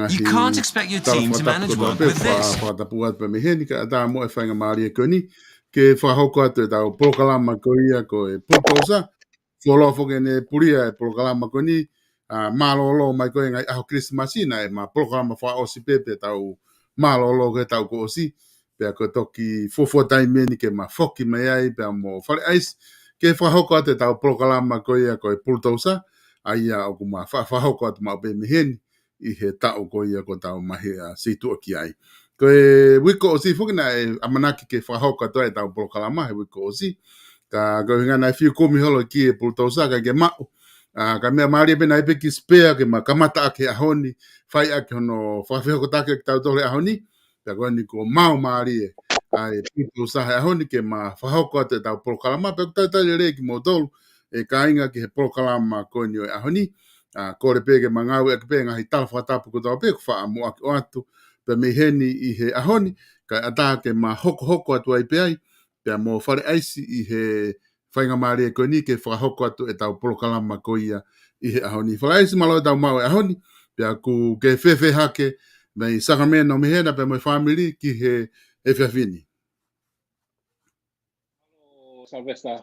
You can't expect your team to manage work with this. Ke whahoko atu e tau prokalama ko ia ko e putosa, wholofo ke ne puria e prokalama ko ni, malolo mai ko e ngai aho Christmasina e ma prokalama wha osi pepe tau malolo ke tau ko osi, pea ko toki fofotai meni ke ma foki mai ai, pea mo whare ais, ke whahoko atu e tau prokalama ko ia ko e putosa, aia o kuma whahoko atu mau pe miheni, i he ta'o ko ia ko tau mahi a situ ki ai. Ko e wiko o si fukina e amanaki ke whahoka toa e tau polokalama he wiko o si. Ka gohinga nai fiu komi holo ki e pultausa ka ke mao. Ka mea maari e pena e peki spare ke ma kamata ake ahoni, whai ake hono whawhiho take ke tau tole ahoni, ka gohini ko mao maari e. Ai pultausa he ahoni ke ma whahoko ate tau polokalama, pe tau tau re ki mo tolu, e ka inga ki he polokalama ko ni o ahoni, kore pege ma ngau e ke pe ngahi tala whatapu ko tau pe ku wha mo ake o atu, pe me heni i he ahoni, ka atake ma hoko atu ai pe ai, pe mo whare aisi i he whainga maari e koe ni ke whakahoko atu e tau polokalama ko ia i he ahoni. Whare aisi malo e tau mau e ahoni, pe ku ke whewhe hake, mei sakamena o mihena pe moi whamiri ki he whiawhini. Salvesta.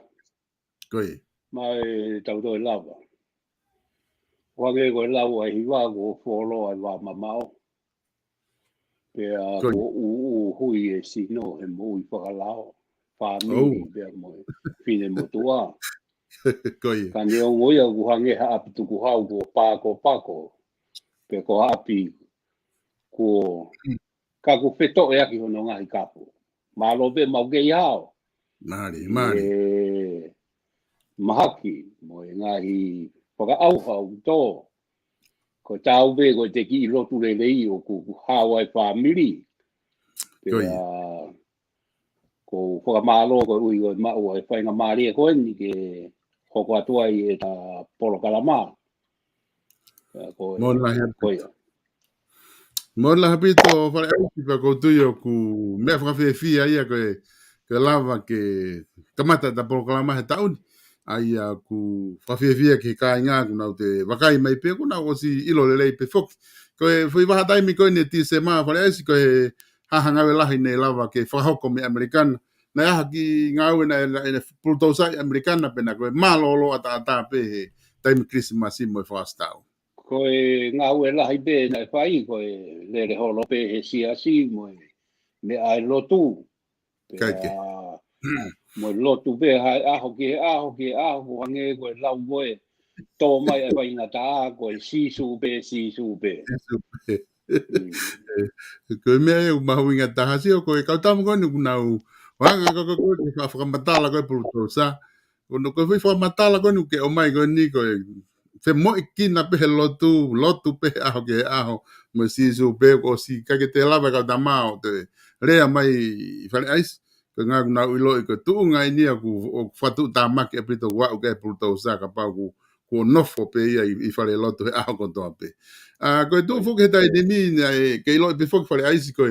Koe. Mai tau toi lava. Whange koe lau ai hiwa ko wholo ai wā mamao. Pe ko hui e sino he mo i whakalao. Whamiri pe mo whine motua. Koe. Ka ne o ngoia ku hange haapi tuku hau ko pako. Pe ko haapi ko ka ku wheto e aki hono ngahi kapu. Malo pe mau kei hao. Mari. Mahaki mo e ngahi whakaauhau tō. Ko tau be ko te ki lotu lelei o ku Hawaii family. Ko whakamalo ko ui o mau e whainga maari e koe ni ke hoko atua i e ta polokalama. Mola hapito whare auki pa koutu o ku mea whakawhiawhia ia koe lava ke kamata ta polokalama he tauni. Ai ku whawhiawhia ke ka inga ku nau te wakai mai pe ku nau o si ilo lelei pe whoki. Koe whi waha taimi koe ni ti se maa whare auki koe hahangawe lahi nei lava ke whahoko me Amerikana. Na aha ki ngawe na e pultausai Amerikana pe na koe malolo ata pe he taimi Christmas i mo e whastau. Koe ngau e lahi pe na e whai koe lere holo pe he siasi mo me ai lotu. Kaike. Mo lotu pe hai aho ke wange koe lau moe tō mai e whai ngata koe sisu pe. Koe mea e mahu inga tahasi o koe kautamu koe nuku nau wanga koe whakamatala koe pulutosa. Kono koe whakamatala koe nuke o mai koe ni koe te mo kina pe lotu pe aho ke aho mo sisu pe ko si kake te lava ka tamao te rea mai whare ais ko ngā kuna uilo i ko tuu ngai ni aku whatu tamaki e pito wau ke puluto usaka pau ko nofo pe ia i whare lotu he aho ko toa pe. Ko e tuu fuke tai ni mi ke ilo i pe fuke whare ais ko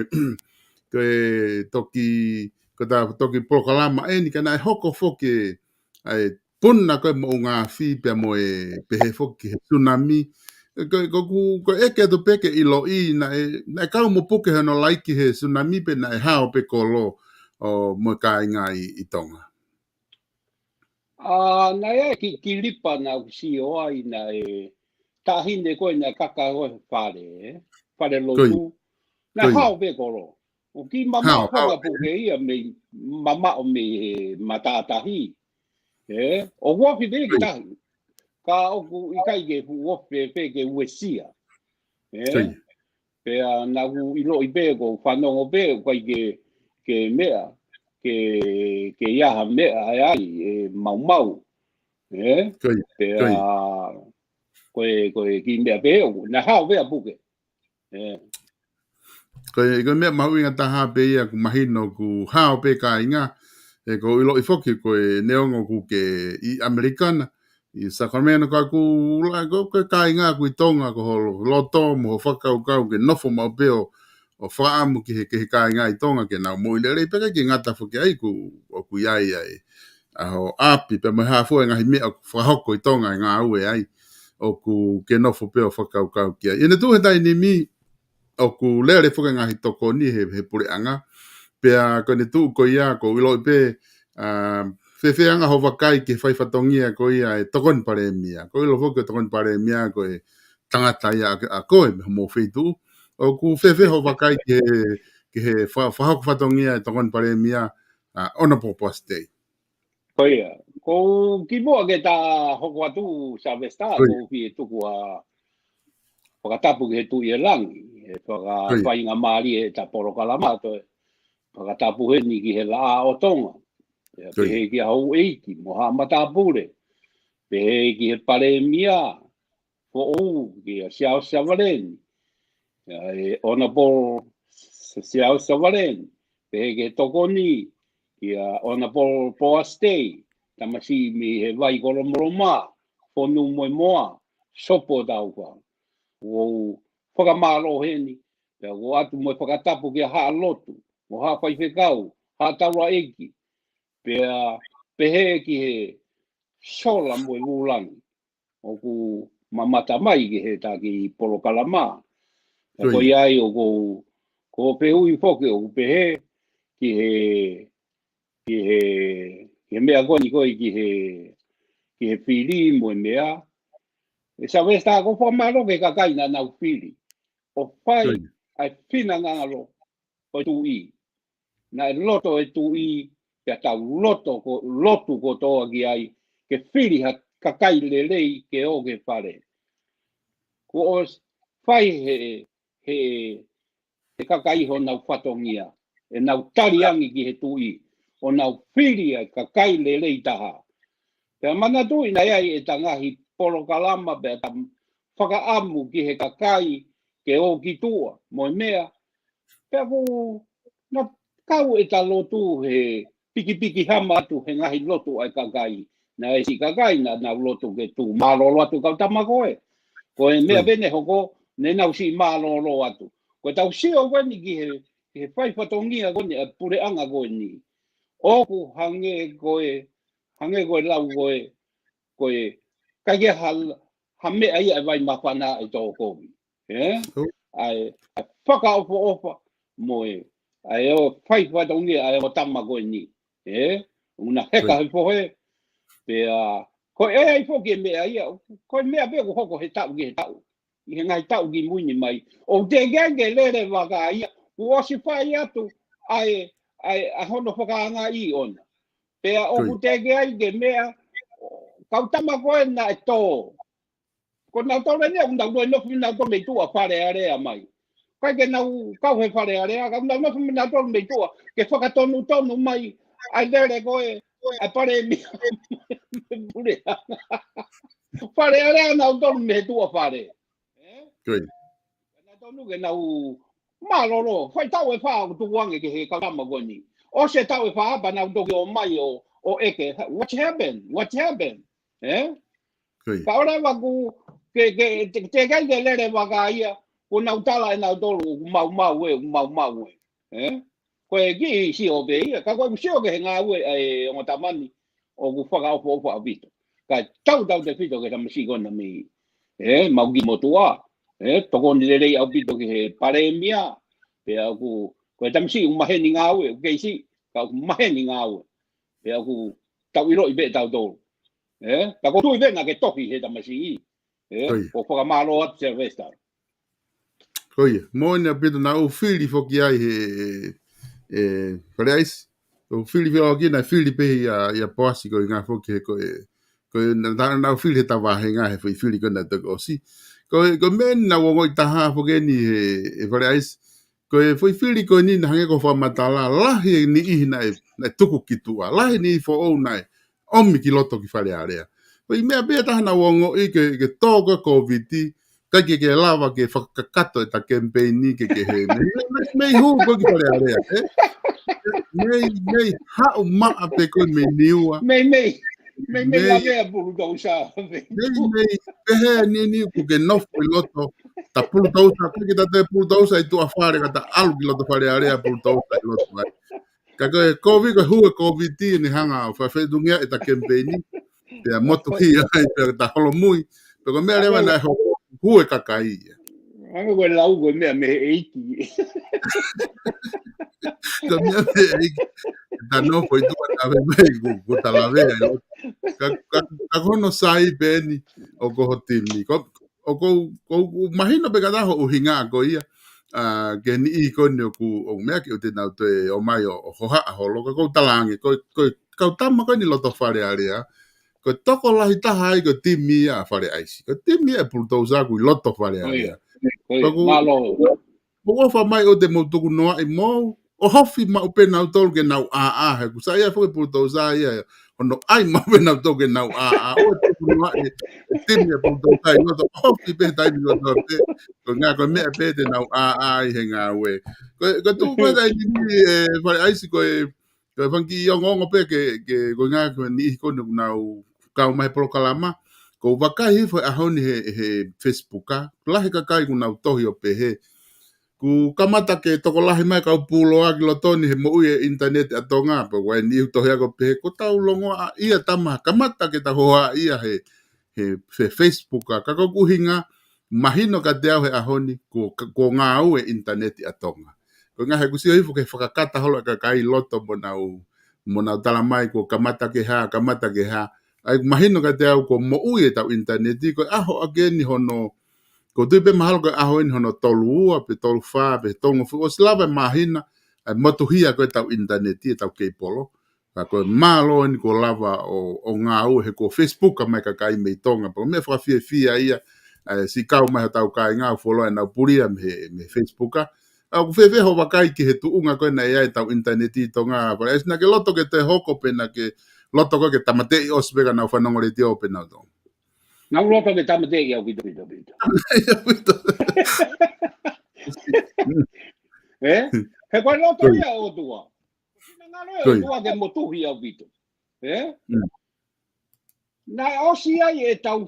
toki polokalama ni ka nai hoko fuke ai puna koe mo ngā whi pia mo e pehe whoki he tsunami. Ko eke atu peke ilo i na e kau mo puke hano laiki he tsunami pe na e hao pe kolo o mo ka inga i Tonga. Na e ki lipa na usi o ai na e tahine koe na kaka koe whare lotu. Na hao pe kolo. O ki mama honga puke ia me mama o me matatahi. O wafi pe ki tahi. Ka oku i kai ke wafi pe ke uesia. Pe na u ilo i pe ko whanongo pe kai ke mea. Ke iaha mea ai mau. Pe koe ki mea pe o. Na hao pe a puke. Koe mea mahu inga taha pe ia ku mahino ku hao pe ka inga. E ko ilo i foki koe neongo ku ke i Amerikana. I Sacramento ka ku ka inga ku i Tonga ko holo loto mo whakau ke nofo mau peo o whaamu ki he ka inga i Tonga ke nau mo i lerei peka ki ngata whaki ai ku iai ai. Aho api pe mai hafua ngahi mea ku whahoko i Tonga i ngā ue ai. O ku ke nofo peo whakau ki ai. Ine tu he tai ni mi o ku lere whaka ngahi toko ni he pure anga. Pea ko ne tu ko ia ko ilo pe whewheanga ho wakai ke whaifatongia ko ia e tokon paremia. Ko ilo whoke tokon paremia ko e tangata ia a koe mo wheitu. O ku whewhe ho wakai ke he whahoko whatongia e tokon paremia ona Popas Day. Ko ia. Ko ki mua ke ta hoko atu sa vesta ko ki tuku whakatapu ki he tui e langi, he whakawhainga maari e ta porokalama to whakatapu he ni ki he laa o tonga. Pe he ki hau eiki, mo ha matapure. Pe he ki he pare mia, po ou ki a siao savareni. Ona por siao savareni. Pe he ki he tokoni, ki a ona por poa stay. Tamasi mi he vai koromoroma, fonu moe moa, sopo tau ka. O whakamaro heni, pe o atu moe whakatapu ki a haa lotu, mo haa whaiwhekau, haa taura eki, pe he ki he sola moe wulangi, o ku mamata mai ki he tā ki polokalama, ko iai o ko pe hui whoke o pe he, ki he mea koni koi ki he whiri moe mea, e sa westa ko whamaro ke kakaina nau whiri. O whai ai whina ngangaro o tu i. Na e loto e tu i, pia tau lotu ko toa ki ai, ke whiri ha kakai lelei ke o ke whare. Ko o whai he kakai ho nau whatongia, e nau tariangi ki he tu i, o nau whiri ai kakai lelei taha. Pia mana tui na iai e tangahi polokalama pe ta whakaamu ki he kakai ke o ki tua, moi mea. Pea ku na kau e ta lotu he piki hama atu he ngahi lotu ai kakai. Na e si kakai na nau lotu ke tu malolo atu kau tamakoe. Ko e mea bene hoko ne nau si malolo atu. Ko tau si o wani ki he whaifatongia kone a pure anga koe ni. Oku hange koe lau koe kage ha mea ia e vai mawhana e tō komi. Ai whakaofa moe, ai o whaifatongi ai o tama koe ni. Una heka he pohe, pea, ko e ai whoki e mea ia, ko mea pea ko hoko he tau ki he tau. I he ngai tau ki muini mai. O te genge lere waka ia, ku osi whai atu, ai hono whakaanga i ona. Pea o ku te genge mea, kau tama koe na e tō. Ko nau tō rene, nau noe nofu nau tō mei tua whare area mai. Kai ke nau kau he whare area, kau nau nofu nau tō mei tua, ke whakatonu mai, ai lere koe, ai pare mi pure. Whare area nau tō mei tua whare. Nau tō nuke nau maloro, whai tau e wha o tuwange ke he kaurama koni. O se tau e wha apa nau toki o mai o eke, what happened? Ka ora waku, te kai ke lere waka ia, ko nau tala e nau tolu, mau e. Ko e ki si o pe ia, ka koe si o ke he ngā ue e o tamani, o ku whakaopo a pito. Ka tau te pito ke tamasi kona mi, mau ki motua, toko ni lelei au pito ke he pare mia, pe au ku, ko e tamasi umaheni ngā ue, ke isi, ka umaheni ngā ue, pe au ku tau iro i pe tau tolu. Ka ko tui vena ke toki he tamasi i. O whakamaro atu se vesta. Koia, moina pito na o whiri whoki ai he pareais. O whiri whoki na whiri pehi ia poasi ko i ngā whoki he koe na o whiri he tawa he ngā he whiri ko na toko o si. Ko meni na wongoi taha whoki ni he pareais. Ko e whiri ko ni na hange ko whamatala lahi ni ihi na tuku ki tua. Lahi ni fo ou nai. Omi ki loto ki whare area. Ko i mea bea tahana wongo i ke tōka COVID-i, kai ke lava ke whakakato e ta campaign ke he. Mei hu ko ki whare area. Mei hao maa pe koe me niua. Mei la mea pulu tausa. Mei pehe ni ku ke nofu i loto. Ta pulu tausa, ke ta te pulu tausa i tua whare ka ta alu ki loto whare area pulu tausa i loto. Ka koe COVID ko hua COVID-i ni hanga o whawhedungia e ta campaign. Pea motu hi ai pea ta holo mui. Pea koe mea rewa na hua kakai. Anga koe lau koe mea me eiki. Koe mea me eiki. Ta nofo i tua tawe mei ko talavea. Ka kono sai peni o koho timi. O ko mahino pe kataho uhinga ko ia. Ke ni i kone o mea ki o te nau te o mai o hoha holo. Ka kou talangi. Kau tama koe ni loto whare area. Ko toko lahi taha ai ko timi a whare aisi. Ko timi e pultousa kui loto whare area. Malo. Mo fa mai o te mo tuku noa I mo o hofi ma upe na utol ke na a he ku sa ia fo puto sa ia ono ai ma upe na utol ke na a o tuku noa e timi e puto sa I to hofi pe tai no to pe ko nga ko me pe te na a he nga we ko tu ko dai ni e fa ai si ko ko fangi yo ngo pe ke ko nga ko ni ko na ka mai pro kalama ko wakai fo a honi he Facebook ka la he ka kai ku na tohi o pe he ku kamata ke tokolahi mai ka pulo a lo toni he mo e internet atonga pe wa ni to ya ko pe ko tau longo a ia tama kamata ke ta hoa ia he Facebook ka ko kuhinga mahino ka te he ahoni ko nga au e internet atonga ko nga he ku sio ifu ke fakakata holo ka kai loto mona tala mai ko kamata ke ha ai mahino ka te ko mo e ta internet ko aho ageni hono ko tu pe mahalo ka aho in hono tolu pe tolu fa pe tongo fu oslava mahina ai motuhia ko tau internet e tau ke polo ko malo ni ko lava o ngau he ko Facebook ka mai ka kai me tonga po me fa fia ia si kau mai tau kai ngau follow na puria me Facebook ka ko fe ho wakai ki he tu unga ko na ia tau internet I tonga pa es na ke loto ke te hoko pe na ke loto ko ke tamate os vega na fa no ngore tio pe na do Nga uloto ke tamate ia vito. He koe loto ia o tua. Sina ngalo e o tua ke motuhi au vito. Nai osi ai e tau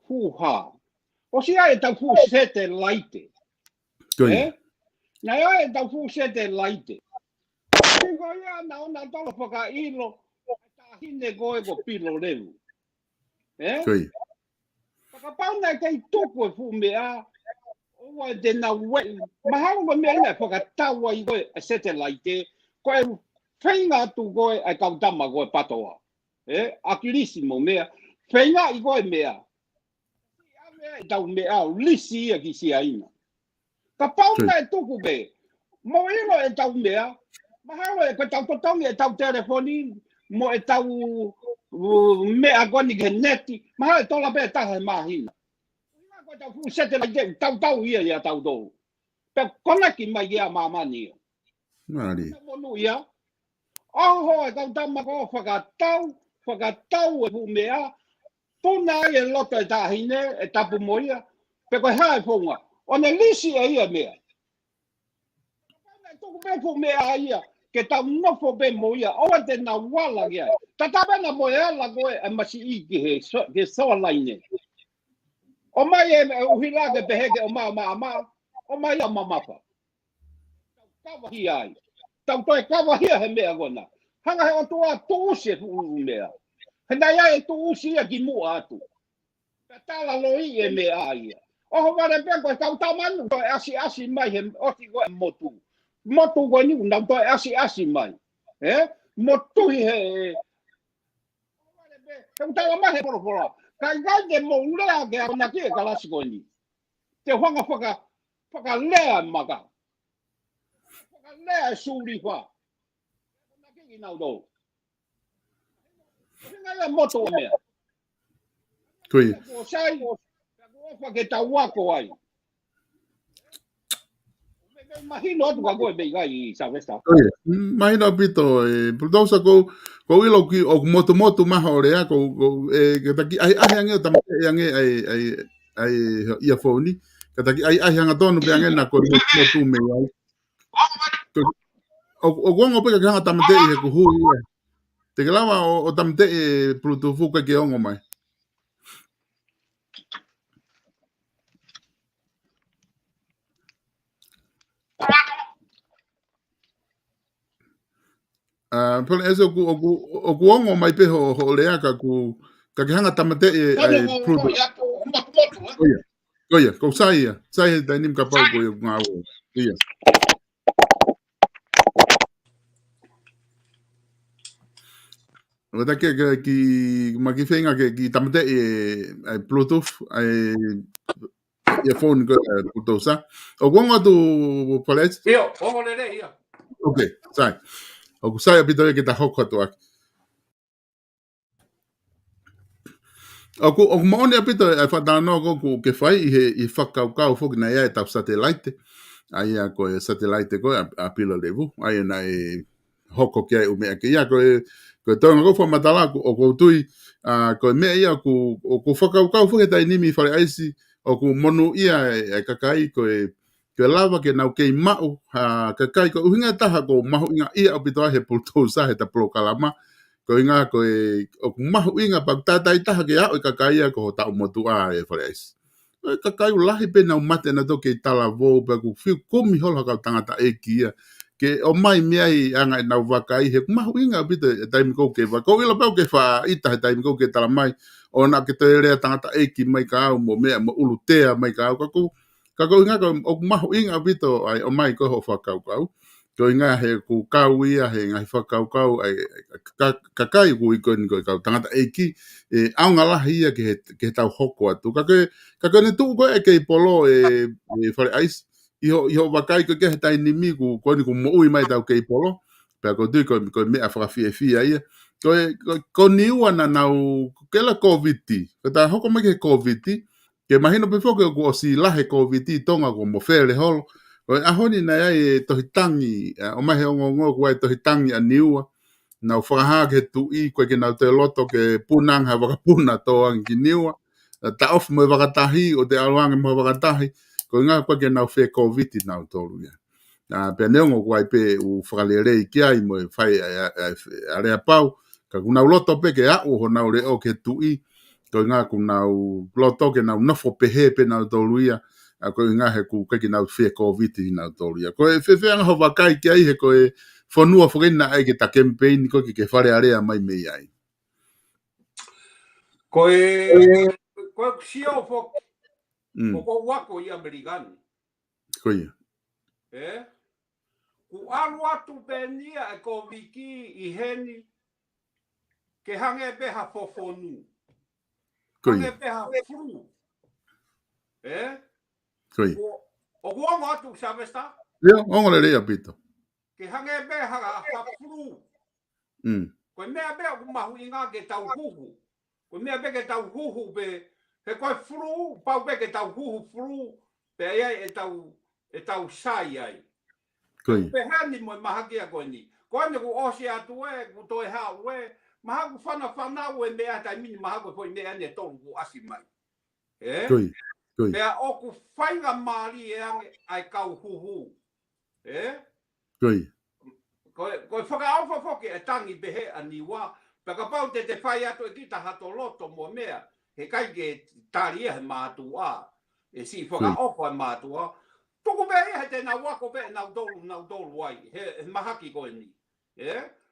fuha. Osi ai e tau fu sete laite. Nai ai e tau fu sete laite. Ko ia na ona tolo whaka ilo. Ta hine koe ko pilo levu. Whakapauna kei tuku e fu mea, oa te na wei, mahalo ko mea ina whakatawa I koe a satellite, koe whainga atu koe a kautama koe patoa. Akirisimo mea, whainga I koe mea. Ia tau mea, lisi ia ki si aina. Ka pauna e tuku be, mo ilo e tau mea, mahalo e koe tau totongi e tau telefoni, mo e tau mea koni ke neti, mahalo e tola pe taha e mahina. Ko tau fu satellite tau ia tau do. Pe kona ki mai ia mamani. Mari. Monu ia. Oho e tau tama ko whakatau e fu mea. Puna e loto e tahine e tapu moia. Pe ko hae funga. One lisi e ia mea. Tuku pe fu mea ia. Ke tau nofo pe moia. Oa te na wala kia. Tatapena moia la koe e masi I ke soa laine. O mai e uhila ke peheke o maa, o mai a mamapa. Kawa hi ai. Tau toi kawa hi he mea kona. Hanga he o tua tuusi e fu mea. He nai ai e tuusi ia ki mua atu. Ka tala loi e mea aia. Oho wale penko e tau tamanu toi asi mai he oti koe motu. Motu koe niku nau toi asi mai. Motu hi he. He utala mai he poro. Kai te mo lea ke ana ke kalasi ko ni. Te hanga whaka lea maka. Whaka lea suri wha. Na ke ki nau do. Hinga ia moto o mea. Koi. Ko sai, ko whake tau wako ai. Mahino atu ka koe bei gai I Savesta. Mahino pito produsa ko ilo ki o moto maha o rea ko ke taki ai ange o tamate ange ai ia phone ke taki ai hanga tonu pe ange na ko moto me ai o gongo pe ka hanga tamate I he ku hu te kalawa o tamate Bluetooth ka ke ongo mai Pole eso ku ongo mai pe ho rea ka ku ka hanga tamate Oia, ko sai dai nim ka pau ko ngau. Ia. O ta ke ki maki fenga ke ki tamate Bluetooth phone ko putosa. O gonga tu palet. Io, ongo le ia. Okay, sai. O sai abito ke ta hokko to ak. O maoni apito e whatano ko ke whai i whakaukau whoki na ia e tau satellite. Ai a ko e satellite ko a pila levu. Ai na e hoko kia e umea ke ia ko e tonga ko whamatalaku o ko tui ko mea ia ko whakaukau whoki tai nimi whare aisi o ko monu ia e kakai ko e lava ke nau kei mau kakai ko uhinga taha ko mahu inga ia apito ahe pultousa he ta plokalama. Ko inga ko e o mahu inga pa tatai taha ke au kakai ko ta motu a e fores kakai lahi pe na mate na to ke tala vo pa ku fiu komi hola ka tangata e kia ke o mai miai anga na vakai he mahu inga bite time ko ke va ko ila pa ke fa ita time ko ke tala mai ona ke te re tangata e ki mai ka mo me mo ulutea mai ka ko inga ko o mahu inga bito ai o mai ko ho fa ka ko inga he ku kau ia he ngai whakaukau ai kakai ku i koe kau tangata eiki e aunga lahi ia ke tau hoko atu kake ne tuku koe e kei polo e whare ais iho wakai koe ke he tai nimi ku koe ni ku mo ui mai tau kei polo pea ko tui koe mea whakawhia fia ia ko niua na nau ke la COVID-ti ko ta hoko mai ke COVID-ti ke mahino pe whoke ku o si lahe COVID-ti tonga ko mo where holo o ahoni na ai tohitangi o mai ongo ko ai tohitangi a niua na whakaha ke tu i koe ke nau te loto ke punang ha wakapuna to ang ki niua ta off mo wakatahi o te aluanga mo wakatahi ko ngā koe ke nau whe COVID nau tolu ia pe neongo ko ai pe u whakalere ki ai mo whai a rea pau ka kuna loto pe ke au ho nau reo ke tu i ko ngā ku nau loto ke nau nofo pehe pe nau tolu ia a ko nga he ku ke na fe COVID na toria ko e fe anga ho vakai ki ai he ko e fonua fogena ai ke ta campaign ko ke fare area mai me ai ko sio fo ko wako i americano ko ia ku alu atu benia e ko viki i heni ke hange beha fofonu hange beha flu o guango atu, sabes ta? Leo, ongo le rea pito. Ke hange be ha flu. Ko mea be o mahu inga ke tau huhu. Ko mea be ke tau huhu be he koe flu, pau be ke tau huhu flu, pe ai e tau sai ai. Pe hani mo mahaki a koe ni. Koe ne ku osi atu e, ku toi hao e, mahaku whana ue mea tai mini mahaku foi mea ne tonu ku asi mai. Pea o ku whainga maari e ange ai kau huhu. Koe whakaawha whoke e tangi behe a niwa. Pea ka pau te whai atu e kita hato loto mo mea. He kai ke tari e mātua. E si whakaawha e mātua. Tuku behe he te nau wako behe nau dolu ai. He mahaki koe ni.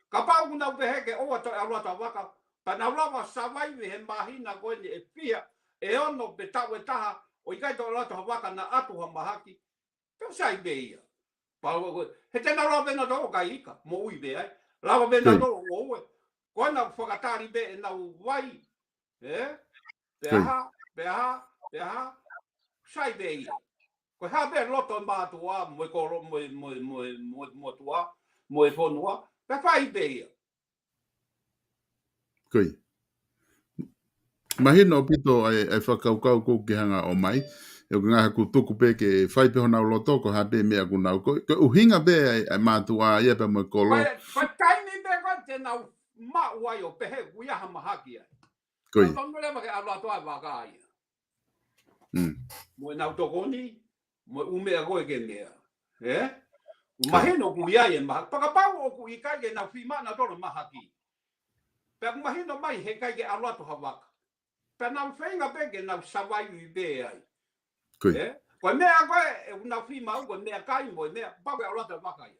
Ka pau ku nau behe ke oa toi aluata waka. Pa nau lawa sawaiwi he mahina koe ni e pia. E ono pe tau e taha. O i kai tō rata waka na atu ha mahaki. Peo sai beia. He tēnā rā bena tō kai ika. Mo ui be ai. Rāwa bena tō o ue. Koe nā whakatari be e nau wai. Peha. Sai beia. Koe ha be roto mātua. Moe koro, moe tua. Moe whonua. Pea whai beia. Koe. Mahino pito ai whakaukau kou ki hanga o mai. E ko ngā ku tuku pe ke whai peho nau loto ko ha pe mea ku nau. Ko uhinga pe ai mātua ia pe moe kolo. Koe taimi pe koe te nau mau ai o pehe kuiaha mahaki ai. Koe. Nau tono lewa ke alua toa waka ai. Moe nau tokoni. Moe umea koe ke mea. Mahino kuiai e mahaki. Pakapau o ku ikai ke nau whimana tono mahaki. Pea ku mahino mai he kai ke alua toha waka. Pea nau whainga peke nau sawai ui be ai. Koe mea koe e nau whimau koe mea kai moe mea. Pau e alua toha waka ai.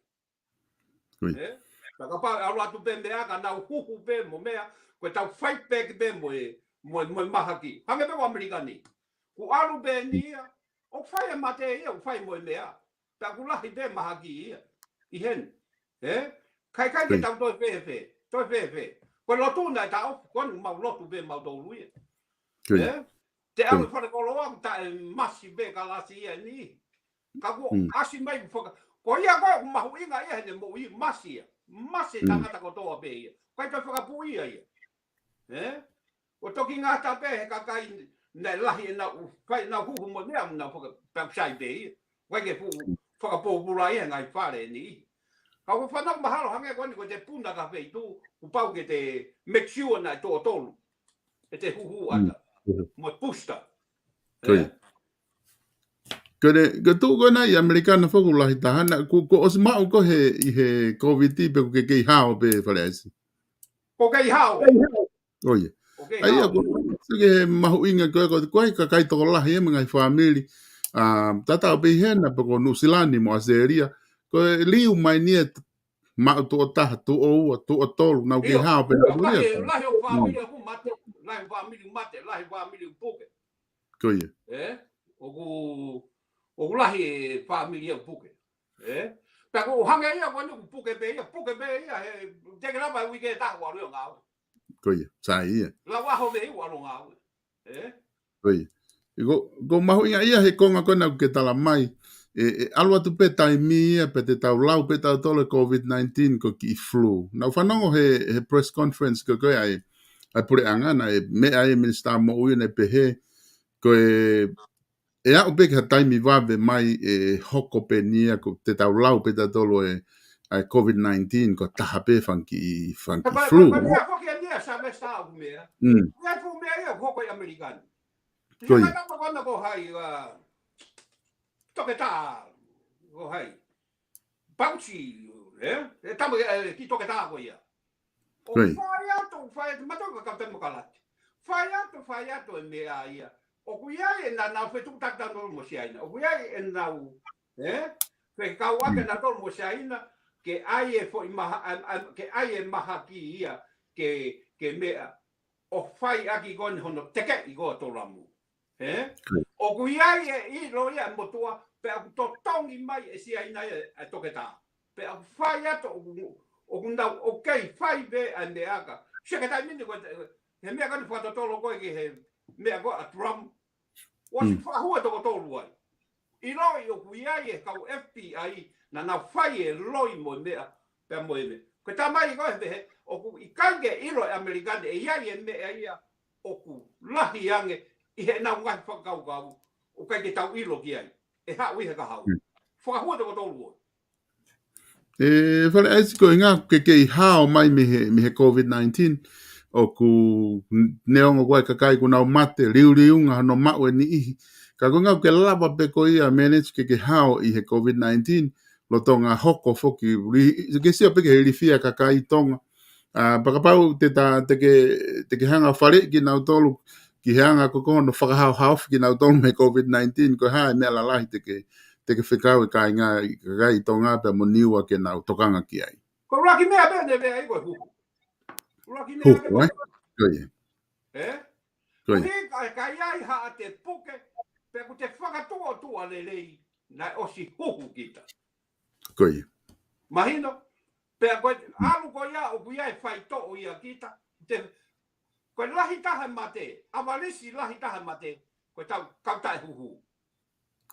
Pea ka pau e alua tu pe mea ka nau huhu pe mo mea. Koe tau whai peke pe moe mahaki. Hange pe o Amerikani. Ku alu pe ni ia. O whai e mate ia o whai moe mea. Pea ku lahi pe mahaki ia. I hen. Kai ke tau toi whewe. Toi whewe. Koe lotu nai tau. Koe nu mau lotu pe mau tolu ia. Te alu whare koloa ta e masi be ka lasi ia ni. Ka ku asi mai whaka. Ko ia koe ku mahu inga ia hene mo i masi ia. Masi tangata ko toa be ia. Koe te whakapu ia ia. o toki ngā tape he kakai nei lahi e nau whai nau huhu mo nea nau whakapsai pe wai ke whakapōpura ia ngai whare ni. Ka ko whanau mahalo hange koni ko te puna ka whei tū upau ke te make sure nai tō tōlu. E te huhu ata. Mo pusta. Koi. Kore, ka tū kona i Amerikana whakulahi tahana, ko os mau ko he COVID-19 pe ko ke kei hao pe whare aisi. Ko kei hao. Oye. Ai ako, sige he mahu inga koe ka kai toko lahi e mga whamiri. Tata o pehena pe ko Nusilani mo Aseria. Koe liu mai nia mau tō taha, tō oua, tō tolu, nau ke hao pe na muria. Lahi o whamiri aku mate, lahi whamiri mate, lahi whamiri puke. Koe. O lahi e whamiri au puke. Tako o hange ia kone ku puke pe ia, teke rapa wike e tahu aru ngāu. Koe, sai ia. La waho me iu aru ngāu. Koe. Ko mahu inga ia he konga kona ke tala mai, alua tu pe taimi ia pe te tau lau pe tau tole COVID-19 ko ki flu. Nau whanongo he press conference ko koe ai pure angana e mea e minister mo ui ne pe he koe e au pe ka taimi wawe mai e hoko pe nia ko te tau lau pe tau tolo COVID-19 ko taha pe whanki flu. Pa nia koke nia sa me sa au mea. Ia fu mea ia hoko i Amerikani. Koe. Ia kata kona ko hai toke tā, o hai. Pauchi, e tamu ki toke tā ko ia. O whai ato, mato ka kapten mo kalati. Whai ato e mea ia. O kuia e na nau whetu takta no mo siaina. O kuia e nau, whe kau ake na tol mo siaina, ke ai e maha ki ia, ke mea. O whai aki kone hono teke i goa tolamu. O kuia e iro ia motua, pe aku to tongi mai e sia ina e toke tā. Pe aku whai ato o kundau, okei, whai be a meaka. Seke tai mini koe, he mea kani whatotolo koe ki he mea koe a Trump. Wasi whahua toko tolu ai. I roi o kuia e kau FBI na nau whai e loi mo mea, pe mo e me. Koe tā mai koe he, o ku i kange iro e Amerikane e iai e mea ia, o ku lahi ange, I he nau ngai whakau o kai ke tau ilo ki ai. E hau I he ka hau. Whakahua toko tolu o. Whare aisi ko inga ke kei hao mai me he COVID-19 o ku neongo koe kakai ku nau mate riunga no mau e ni ihi. Ka ko ngau ke lava pe ko ia manage ke hao I he COVID-19 lo tonga hoko foki. Ke sia pe ke he rifia kakai tonga. Pakapau te ke hanga whare ki nau tolu ki hanga ko kono whakahau ki nau tolu me COVID-19 ko hae mea lalahi te ke whikau e kai ngā gai tonga pe mo niua ke nau tokanga ki ai. Ko raki mea bene mea I koe huku. Raki mea huku, eh? Koe. Koe. Kai ai haa te puke, pe ku te whakatua lelei nai osi huku kita. Koe. Mahino, pe koe alu ko ia o kuia e whai to'o ia kita, koe lahi taha mate, amalisi lahi taha mate, koe tau kautai huhu.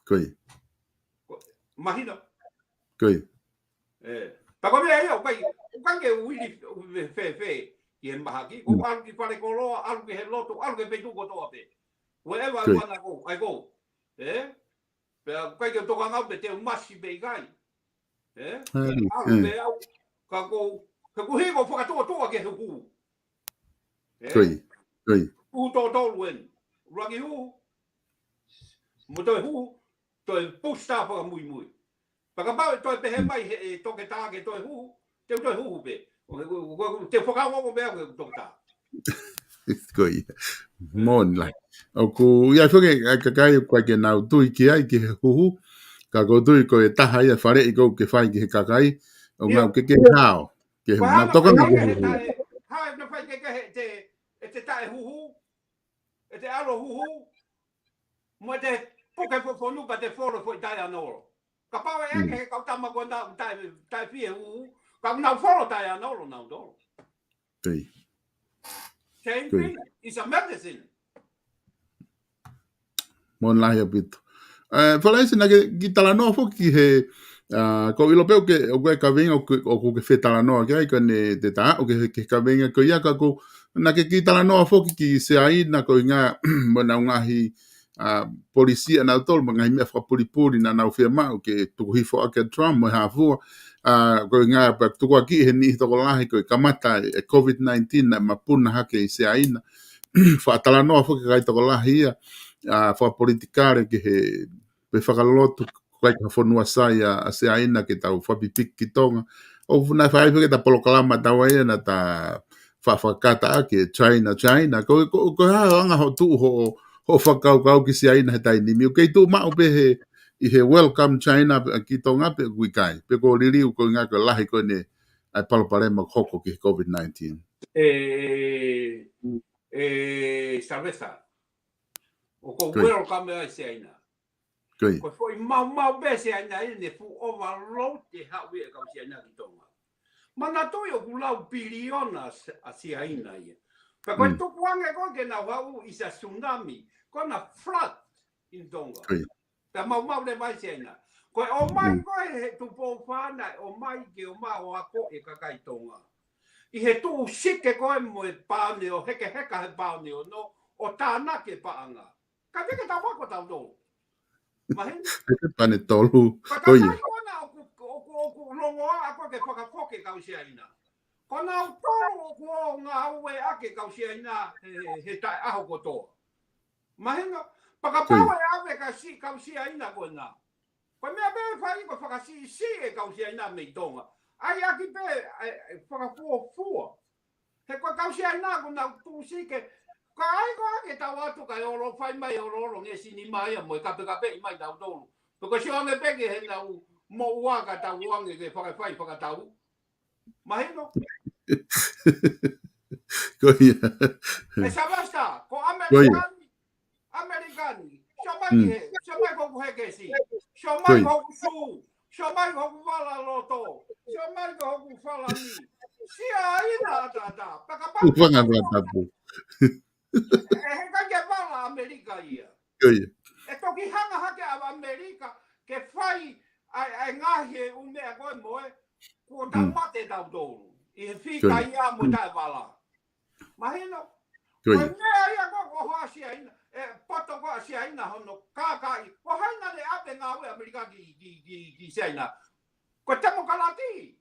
Koe. Mahino. Koe. Pa koe mea ia, koe ke uili fe, ki he mahaki, o alu ki whare koroa, alu ki he loto, alu ki peitu kotoa pe. Wherever I wanna go, I go. Pe koe ke toka ngau pe te umasi pe ikai. Alu pe au, ka kuhi ko whakatoa ke huhu. Koe. Uto tolu en. Raki hu. Mo toi hu. Toi pusta whaka mui. Pakapau toi pehe mai he toke tā ke toi hu. Te toi hu pe. Te whakaongo mea ke toke tā. Koe. Mon lai. O ku ia whake kakai koe ke nau tui ki ai ki he huhu. Ka ko tui ko e taha ia whare I kou ke whai ki he kakai. O ngau ke hao. Ke nau toka ngau ke huhu. Hae na whai ke te tae huhu, e te aro huhu, mo te puke whonu pa te whoro fo I tae anoro. Ka pawe eke he kau tama kua nau tae fie huhu, ka nau whoro tae anoro nau doro. Tei. Same thing, it's a medicine. Mon lahi apito. Whalaisi na ki talanoa foki he, ko ilo peo ke o koe ka venga o ku ke whetala noa ki ai ka ne te taa o ke ka venga ko ia ka ko na ke ki tala noa foki ki se aina ko inga mana ngahi polisia na tol ngai me fa puli na na fia ma ke tu hi fo ke Trump mo ha fu ko inga pa tu ko ki he ni to ko lahi ko kamata COVID-19 na mapuna ha ke se aina fa tala noa foki kai to ko lahi fa politikare ke he pe whakalotu kai ka whanua sai a se aina ke tau whapipik ki tonga. O na whai ke ta polokalama tau e na ta whakata ake China. Ko anga ho tu ho whakau ki se aina he tai nimi. O kei tu mao pe i he welcome China ki tonga pe wikai. Pe ko ririu ko ngā ko lahi ko ne ai palopalema hoko ki COVID-19. Cerveza. O ko welcome ai se aina. Ko foi mau be se aina ne fu overload te hawi e kau se aina ki tonga. Mana toi o kulau biliona a se aina ia. Pa ko tu kuange ko ke na wau isa tsunami, ko na flood in tonga. Pa mau le vai se aina. Ko o mai ko he tu po fana o mai ke o ma o ako e ka kai tonga. I he tu sike ko mo e pa ne o heke he pa ne o no o tana ke pa anga. Ka ke ta wako ta do. Pane tolu. Oye. O longo ako ke whakakoke kausia ina. Kona o tolu ko ngā ue ake kausia ina he tai aho kotoa. Mahenga, pakapawa e awe ka si kausia ina kona. Ko mea be whai ko whakasi si e kausia ina mei tonga. Ai aki be whakafua. He ko kausia ina kona tu si ke ka ai ko ake tau atu ka oro whai mai oro nge sini mai mo kape mai tau tolu. Ko si onge peke he na mo waka tau wange ke whakawhai whakatau. Mahino? Ko ia. E sabasta, ko Amerikani. Siomai ko heke si. Siomai ko su. Siomai ko wala loto. Siomai ko wala ni. Sia ina tata. Pakapau. Wanga tapu. He kake wala Amerika ia. Ko ia. E toki hanga hake a Amerika ke whai ai ngahi e umea koe moe ko tau mate tau tōru. I he whika ia mo tai wala. Mahino? Koe mea ia ko hoa sia ina. Poto ko sia ina hono kākai. Ko haina le ape ngā ue Amerika ki sia ina. Ko temo kalati.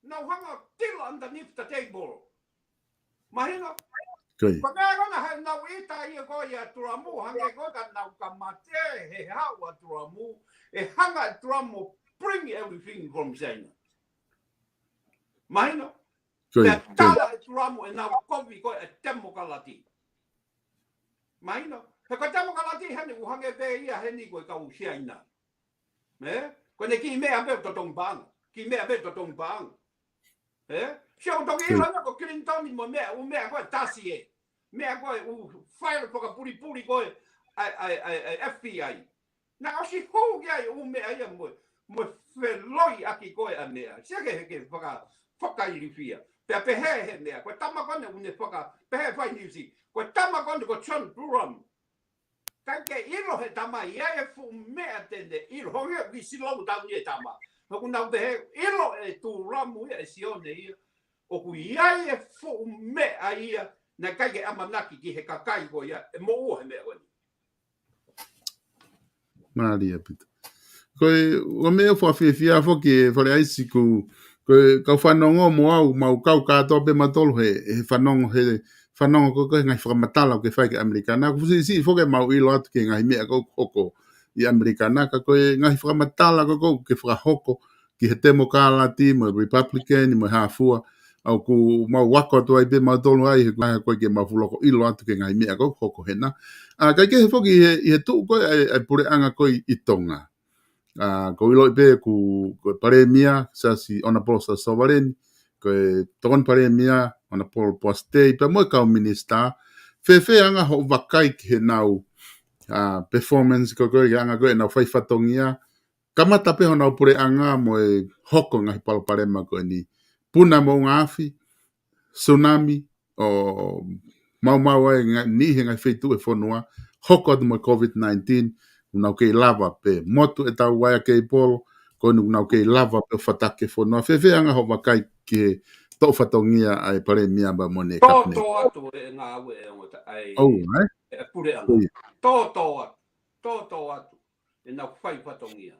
Nau hanga still underneath the table. Mahino? Ko mea kona he nau ita ia ko ia turamu. Hange ko ka nau ka mate he hawa turamu. E hanga turamu bring everything from China. Mahino? Pea tala turamu e nau kovi ko e temo kalati. Mahino? He ko temo kalati hene uhange pe ia heni ko e kau sia ina. Ko ne ki mea pe to tong bang. Ki mea pe to tong bang. Siya tong ilana ko Clinton mo mea u mea ko tasi e. Mea ko u file ko ka puri ko ai FBI. Na o si ho ga u mea ia mo feloi aki ko e mea. Siya ke foka irifia. Pe he mea ko tama ko ne une foka pe he fai nisi. Ko tama ko ko John Durham. Kanke ilo he tama ia e fu mea tende ilo ho ia vi silo ta ni tama. Ko na be ilo e tu ramu e sione ia. O ku ia e fu mea ia na kage amanaki ki he kakai ko ia e mo o he mea ko. Maria pita. Ko me fo fia fo ke fo le aisi ko ka whanongo mo au mau kau kato pe matolo he whanongo he whanongo ko ngai whakamatala ke whai ke Amerikana. Ko si fo ke mau ilo atu ke ngai mea ko hoko i Amerikana. Ka koe ngai whakamatala ko ke whakahoko ki he Democrati mo Republican mo hafua. Au ku mau wako tu ai pe matolo ai he koe ke mau fuloko ilo atu ke ngai mea ko hoko hena. Kai ke he foki i he tu koe ai pure anga koe i tonga. Ko ilo pe ku pare mia sa si ona posta sovereign ko ton pare mia ona pol poste pe mo ka minister fe anga ho vakai ke nau performance ko anga ko na fai fatongia kamata pe ona pure anga mo hoko nga pal pare ma ko ni puna mo ngafi tsunami o mau ni nga fetu e fonua hoko mo COVID-19 unau ke lava pe motu e tau wai ke polo ko unau ke lava pe fatake fo no fe anga ho wakai ke to fatongia ai pare mia ba mo ne kapne to atu e ngā ue e ngota ai e pure anga to atu e nā whai fatongia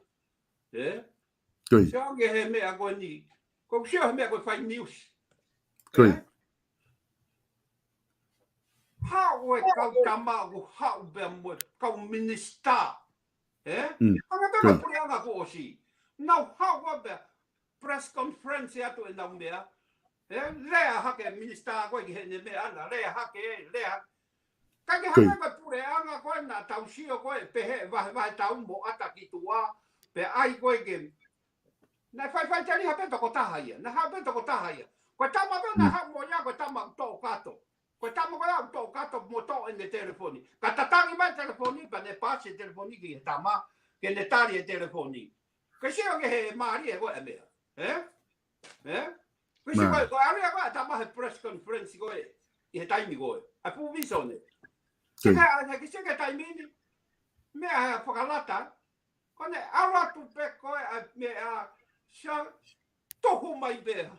siange he mea koe ni ko sia he mea koe whai news hau e kau tamagu hau bea mo kau minister anga tanga pure anga ko osi nau hau wa bea press conference atu e nau mea lea hake minister koe ki hene mea ana lea hake lea kake hake koe pure anga koe na tau sio koe pehe vahe tau mo ata ki tua pe ai koe ke na fai tali hape toko taha ia na hape toko taha ia koe tama na hau mo ia koe tama tō kato koe tama koe au tō kato mo tō ene telefoni ka tatangi mai telefoni pa ne pasi telefoni ki he tama ke ne tari e telefoni ke sio ke he maari e koe e mea Kisi koe aria koe tama he press conference koe i he taimi koe a pu viso ne kisi ke taimi ni mea he whakalata kone aratu pe koe a mea sia tohu mai beha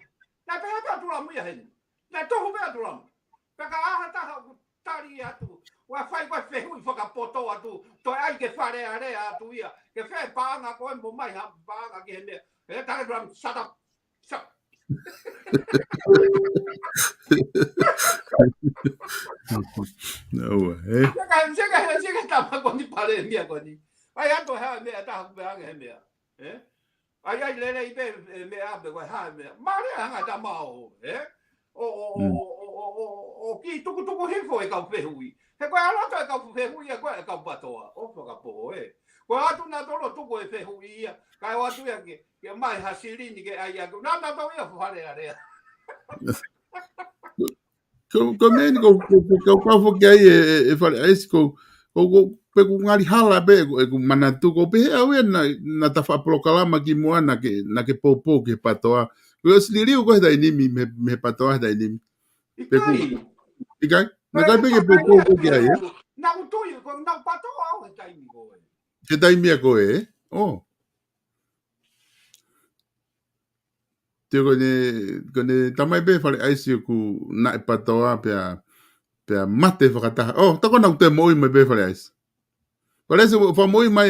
na peha pia tulamu ia heni na tohu pia tulamu peka aha taha tari atu wa whai koe whehui whakapoto atu toi ai ke wharea rea atu ia ke whe paanga koe mo mai ha paanga ki he mea he tari tulamu shut up no eh Chega tama koni pare mia koni ai ato ha mea ta be anga mea ai lele ipe mea be ko ha mea mare anga ta mao o ki tuku hifo e ka fehui he ko ala to e ka fehui e ko e ka patoa o ka po ko atu na tolo tuku e fehui ia kai watu ya ke mai hasirini ke ai aku na to ia fare area men ko fo ke ai e fare ko pe ku ngari hala be ku manatu ko pe awe na ta fa proclama ki moana ke na ke popo ke patoa ko sliri ko dai ni me patoa dai ni pe ku ikai na ka pe ke popo ko ke ai na tu ko na patoa o dai mi ko ke dai mi ko te kone tamai be fale aisi ku na patoa pe mate fakata tako na te moi me be fale aisi parece fa moi mai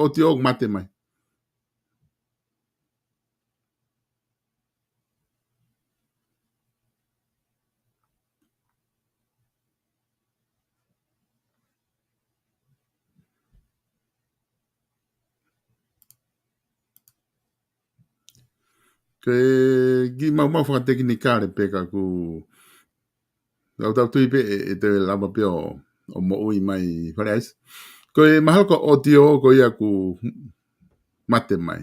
o tio mate mai ke gi mau fa teknikale peka ku tau tui pe e te lama pe o mo ui mai fale aisi ko e mahal ko o tio ko ia ku mate mai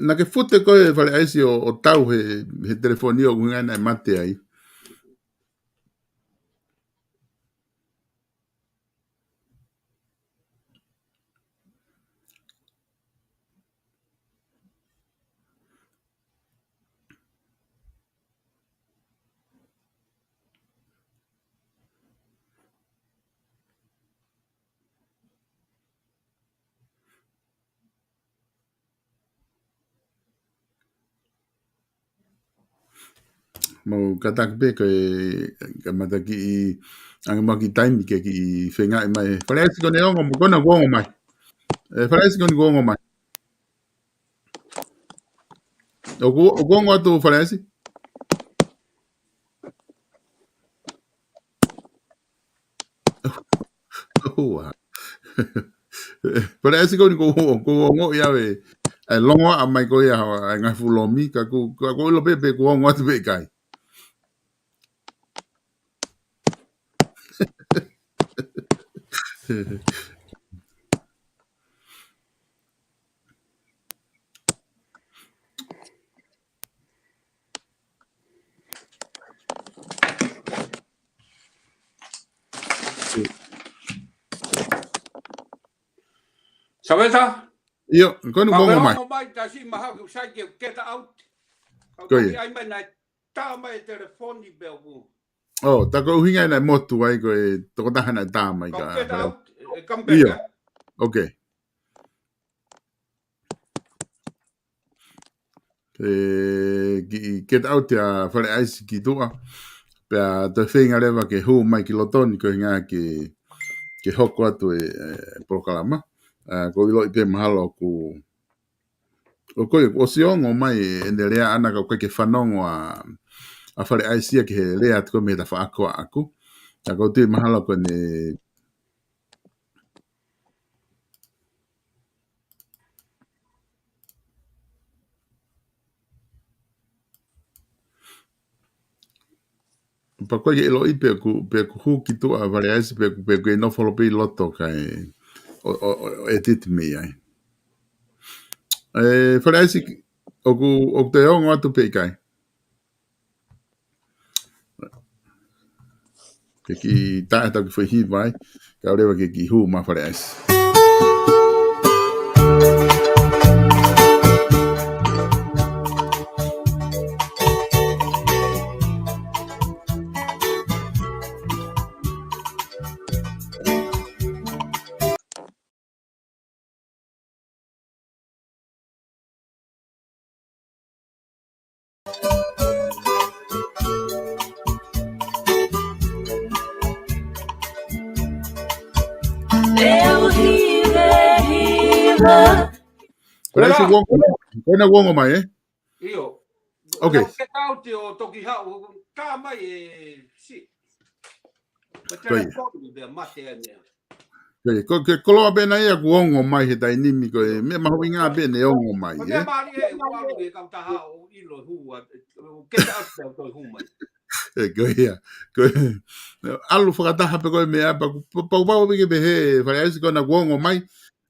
na ke fute ko e fale aisi o tau he telefonio ku ngana mate ai mau katak pe ko e mata ki ang maki time ke ki fenga mai parece ko ne ngo mo kona go mai parece ko go mai o go ngo tu parece parece ko ngo ya ve longo a mai ko ya nga fulomi ka ko lo pe ko ngo tu pe kai Sabeta io kono go mai mai ta si ma ha sai ke ta out ko ai mai na ta mai telefoni belgu ta ko hinga na motu ai ko to ta hana ta mai ka come back Okay. Get out ya fale aisi ki tua. Pea te whenga rewa ke hu mai ki lotoni ko ngā ke hoko atu prokalama. Ko ilo i pe mahalo ku o koe o siongo mai ene rea ana ka koe ke whanongo a fale aisi ke he rea tuko me ta whaako aku. Ta ko te mahalo ko ne pa koe ke ilo i pe ku hu ki tua a fale aisi pe ku no follow pe loto kai o titi me ai. Fale aisi o te ongo atu pe kai. Ke ki tāta ki whahi vai, ka rewa ke ki hu ma whare aisi. Whare aisi wongo, koina wongo mai Io. Okay. Ke tauti o toki hau, ka mai si. Koe. Be mate ane. Koe, ke koloa bena ia ku ongo mai he tai nimi koe, me mahui ngā bene ongo mai Me mari walu ke kau taha o ilo hua, ke tauti o toi humai. Koe ia, koe, alu whakataha pe koe mea, pau ke behe, whare aisi koina wongo mai,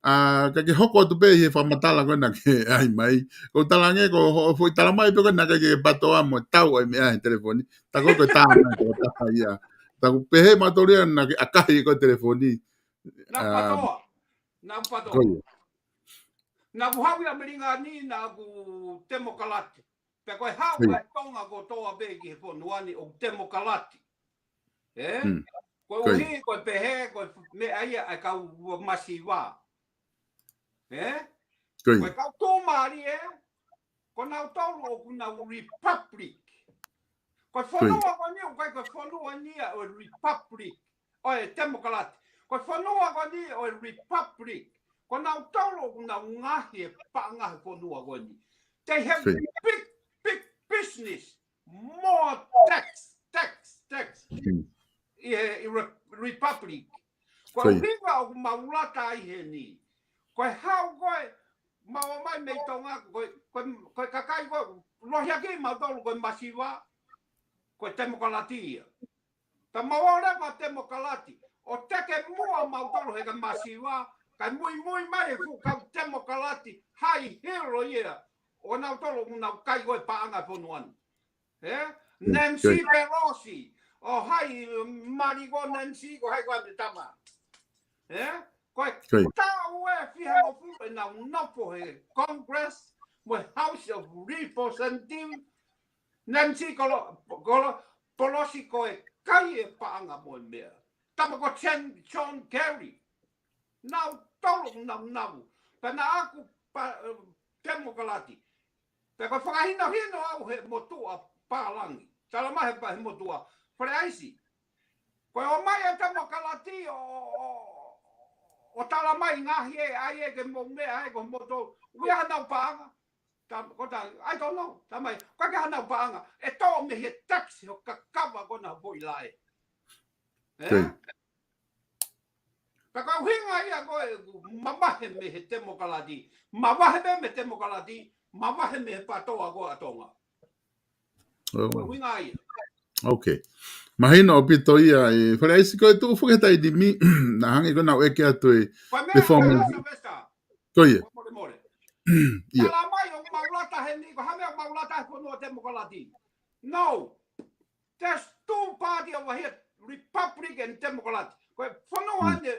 ka ke hoko atu pe he whamatala koina ke ai mai, ko talange ko foi talamai pe koina ke patoa mo tau ai mea he telefoni, ta koe tā mai ko taha ia, ta ko pehe matoria na ke akahi ko telefoni. Na patoa, na patoa. Koe. Na ku hawi Ameringa ni na ku temo kalati. Pe koe hau ai tonga ko toa begi he ponuani o temo kalati. Koe uhi, koe pehe, koe me aia ai kau masiwa. Koe kau tō maari ko nau tolu o kuna Republic. Koe whanua ko ni, koe whanua ni o Republic. Oe temo kalati. Koe whanua ko ni o Republic. Ko nau tolo kuna ngahi e pāngahi whanua ko ni. They have big business. More tax. Republic. Koe hinga o maulata i he ni. Koe hau koe, maua mai mei tonga, koe kakai koe, lohia ki mautolo koe masiwa, koe temokalati ia. Ta maua rewa temokalati. O teke mua mautolo he ka masiwa, kai mui mai fu ka temokalati hai hero ia o nau tolo nau kai koe paanga ponuan. Nancy Pelosi o hai marigo Nancy ko hai koe te tama. Koe tau e fiha mo fu e nau nopo he Congress mo House of Representatives Nancy Pelosi koe kai e paanga mo mea. Tama ko John Kerry. Nau tolo nau. Pena aku temokalati. Peka whakahina hino au he motua pālangi. Tala mahe pa he motua preaisi. Koe o mai e temokalati o tala mai ngahi e ai e ke mo mea e ko moto. Ui hanau paanga. I don't know. Tamai, koe ke hanau paanga. E tō me he taxi o kakawa kona hoi lai. Kaka hinga ia koe mawahe me he temokalati. Mawahe me temokalati. Mawahe me he patoa koe atonga. Hinga ia. Okay. Mahina o pito ia e whare aisi koe tu whuketai di mi na hangi ko nau eke atu e performance. Koe ia. Tala mai o maulata he ni ko hame o maulata he ponua temokalati. No. There's two party over here. Republic and Democrat. Koe whanua ane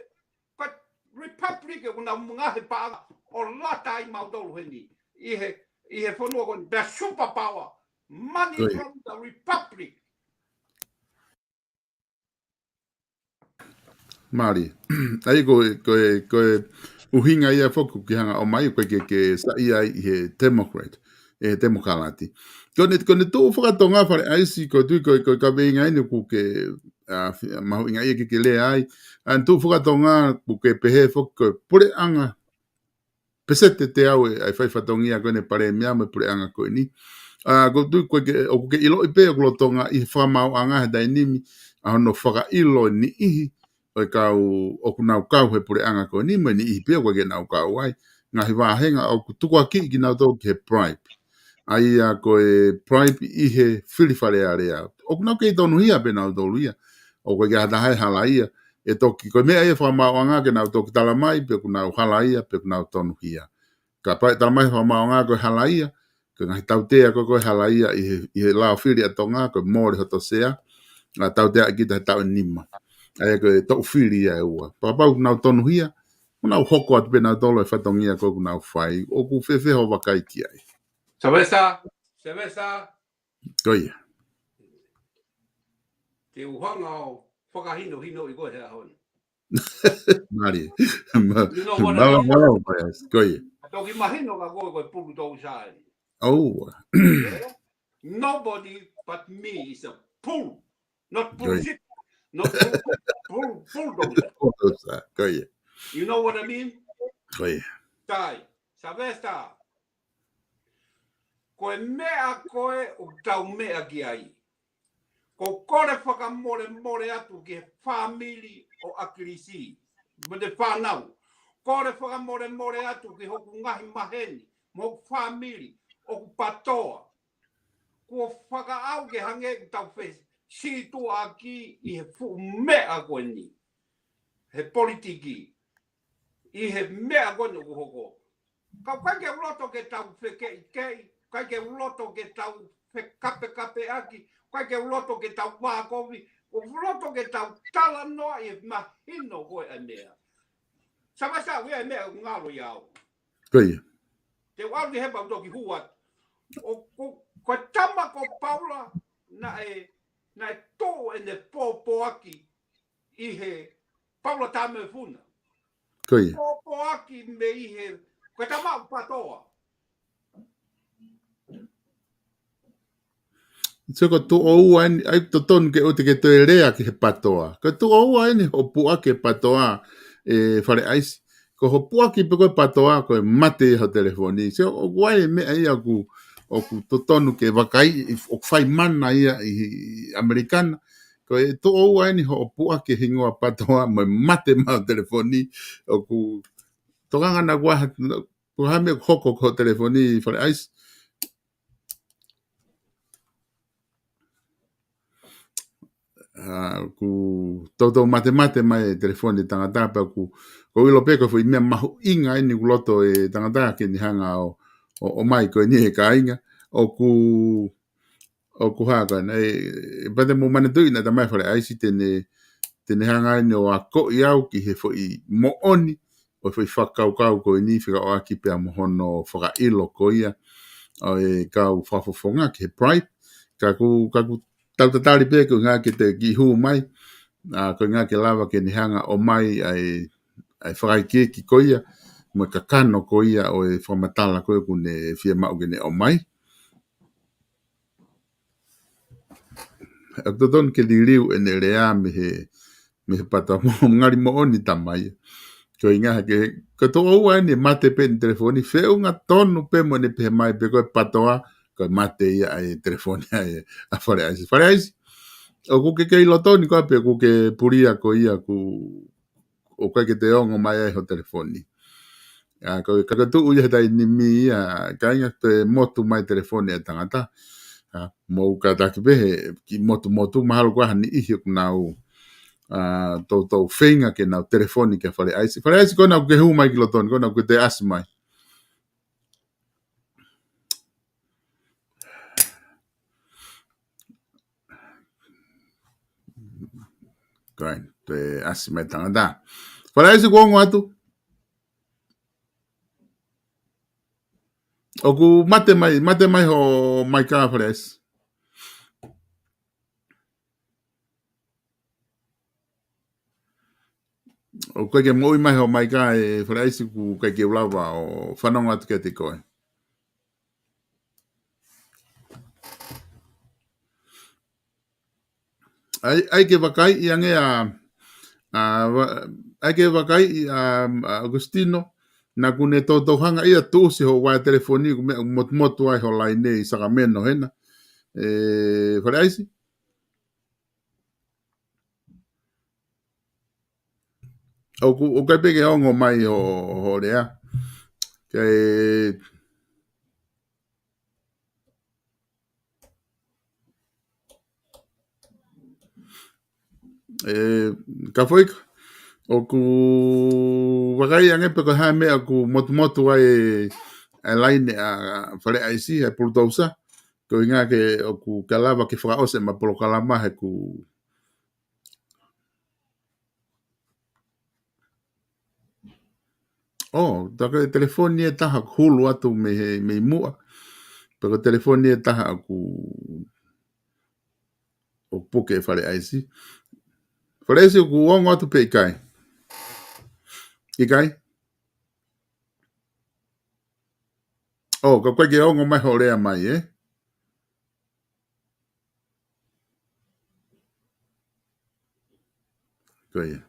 Republic e kuna ngahe pāga o lata i mautolu he ni. I he whanua koni, the superpower, money from the Republic. Mari, ai koe uhinga ia foku ki hanga o mai ko ke sa ia I he Democrat e Demokrati kone tu whakatonga whare aisi ko tui ko ka veinga inu ku ke mahu inga ia ke le ai an tu whakatonga ku ke pehe foku pure anga pesete te au ai whai whatongia koe ne pare mea me pure anga koe ni ko tui ko ke o ke ilo I pe o klotonga I whamau anga he dainimi a hono whaka ilo ni ihi o kau o kunau kau he pure anga koe ni me ni ihi pe ko ke nau kau ai ngahi wahenga o kutukua ki nau tau ke bribe ai a koe bribe I he whiriwhare area. O kuna kei tonu hia pe nau tolu ia. O koe kia hatahai hala ia. E toki koe mea ia whamauanga ke nau toki talamai pe kunau hala ia pe kunau tonu hia. Ka pai talamai whamauanga koe hala ia. Koe ngahi tautea koe hala ia I he lao whiri atonga koe mōre hoto sea. Nga tautea ki tahe tau nima. Ai koe tau whiri ia e ua. Papau kunau tonu hia. Kunau hoko atu pe nau tolu e whatongia koe kunau whai. O ku whewheho wakai ki ai. Cerveza. Koia. Te uhanga o whakahino I koe hea hon. Mari. You know what I mean? Koia. Toki mahino ka koe pulu tau sai. Oh. Nobody but me is a pull. Not bullshit. Not bulldozer. Koia. You know what I mean? Koia. Tai. Savesta. Koe mea koe o tau mea ki ai. Ko kore whakamore atu ki he whamili o Akirisi. Mene whanau. Kore whakamore atu ki hoku ngahi maheni. Mo whamili o patoa. Ko whakaau ke hange ki tau whes. Si tu aki I he fu mea koe ni. He politiki. I he mea koe ni hoko. Kau kai ke uloto ke tau whekei. Kai ke uloto ke tau kape aki, kai ke uloto ke tau wākovi, o uloto ke tau tala noa I mahino koe a mea. Samasa wea mea ngalo iau. Koia. Te wau ni hepa utoki huat. Ko tama ko Paula na e tō e ne pōpō aki I he Paula tame funa. Koia. Pōpō aki me I he, ko tama upatoa. So ko tu o ai to ton ke o te ke te rea ki he patoa. Ko tu o ai ni o pua ke patoa e whare aisi. Ko ho pua ki pe koe patoa ko e mate ho telefoni. So o wai me ai aku o ku to tonu ke wakai o whai mana ia I Amerikana. Ko e tu o ai ni ho pua ke hingoa patoa mo mate ma o telefoni. O ku tokanga na waha ko hame hoko ko telefoni whare aisi. Ku toto mate mai telefoni tangata pa ku ko ilo pe ko foi me mahu inga ni loto e tangata ke ni hanga o mai ko ni e kainga o ku haka nei pate mo mane tu ina tamai fare ai si tene hanga ni o ako iau ki he foi mo oni o foi fakau ko ni fika o aki pe mo hono faka ilo ko ia o e kau fafofonga ke pride ka ku tau tatari pe ko ngā ke te gihu mai, ko ngā ke lava ke ni hanga o mai ai whakai ki koia, mo ka kano koia o e whamatala koe kune fia mau gene o mai. Ak toton ke liriu e ne rea me he pata mo ngari mo oni tamai. Ko inga ke ko to o ai ni mate pe ni telefoni feu nga tonu pe mo ne pe mai pe ko patoa ko mate ia ai telefoni ai a fare ai o ku ke loto ni ko pe ku ke puria ko ia ku o ka ke te ongo mai ai ho telefoni ko ka tu u ia dai ni mi ia ka inga te motu mai telefoni e tangata mo ka ta ke ki motu mahalo ko hani I ku nau to fenga ke na telefoni ke fare ai ko na ke hu mai ki loto ko na ku te asmai Right, te asime tangata. Para ese ko ngatu. Oku mate mai ho mai ka fresh. o koe ke moi mai ho mai ka e wharaisi ku kai ke ulawa o whanonga atu ke te koe. Ai ke wakai i ange ai ke wakai i Agustino na kune tauhanga ia tuusi ho wai telefoni ku me motu ai ho lai nei Sacramento hena. Wharaisi? O kai peke ongo mai ho rea. Kei ka foika o ku wakai ange pe ko ha me ku motu ai line fale aisi e pultousa ko inga ke o ku kalava ke fra ose ma polo kalama he ku ta ke telefoni e taha hulu atu me mua pero telefoni e taha ku o poke fale aisi fale aisi ku ongo atu pe kai Ikai? Ka koe ke ongo mai ho rea mai, Koe.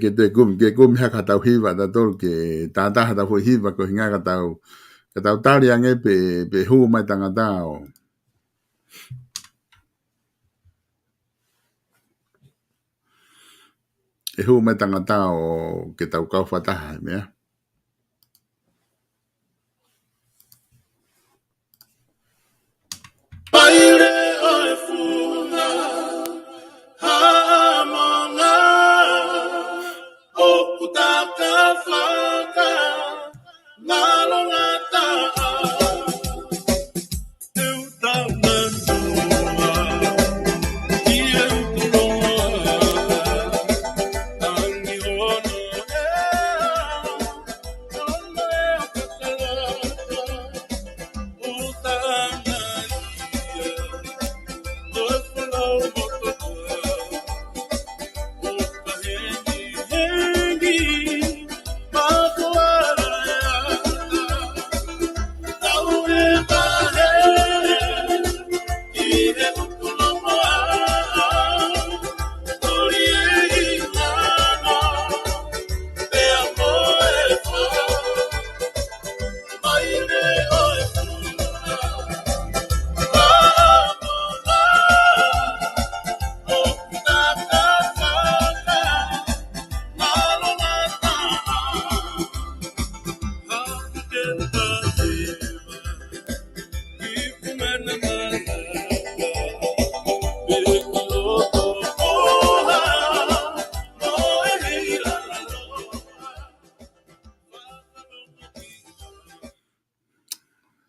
Ke te kum hea katau hiwa ta tolu ke tātaha ta hui hiwa ko hinga katau tari ange pe hu mai tangata o hu mai tangata o ke tau kau whataha mea.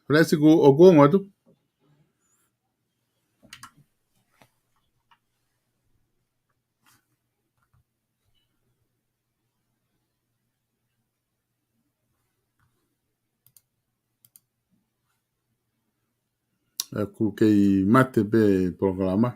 Parece que o gongo atu. Ku kei mate pe programa.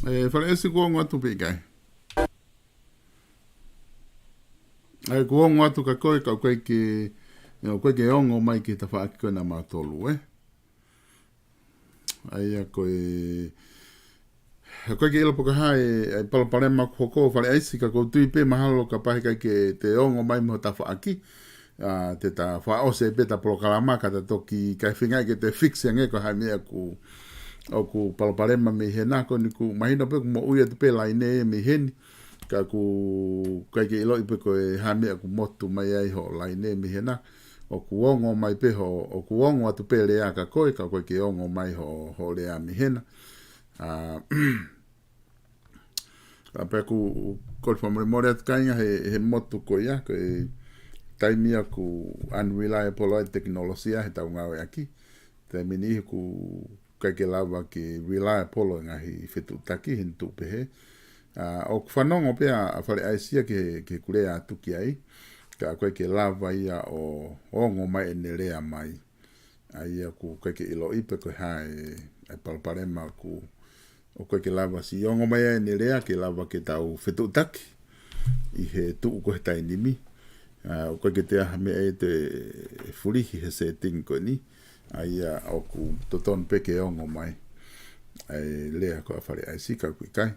Whare esi kua ngatu pe kai. Kua ngatu ka koe ka koe ke ongo mai ki ta whaaki koe na mātolu, Ai koe ke ilo poka hae palapalema koko whare aisi ka koutui pe mahalo ka pahi kai ke te ongo mai mo ta whaaki. Te ta whaose pe ta polokalama ka ta toki kai whingai ke te fixe ngeko hai mea ku o ku palapalema me hena ko ni ku mahina pe mo uia te pe laine me heni ka ku kai ke ilo ipe ko e ha mea ku motu mai ai ho laine me hena o ku ongo mai pe ho o ku ongo atu pe lea ka koe ke ongo mai ho lea me hena pe ku ko famore more at kainga he motu ko ia ko taimia ku unreliable teknologia he tau ngau aki te mini ku kai ke lava ki reliable ngahi fetutaki hintu pehe o ku whanongo pea a whare aisia ke kurea atuki ai ka koe ke lava ia o ongo mai e nerea mai ai ku koe ke ilo ipe koe hae palparema ku o koe ke lava si ongo mai e nerea ke lava ke tau fetutaki i he tuu koe tai nimi o koe ke te aha me e te furihi he se ting koe ni ai o ku toton peke ongo mai ai lea ko a whare aisi ka kui kai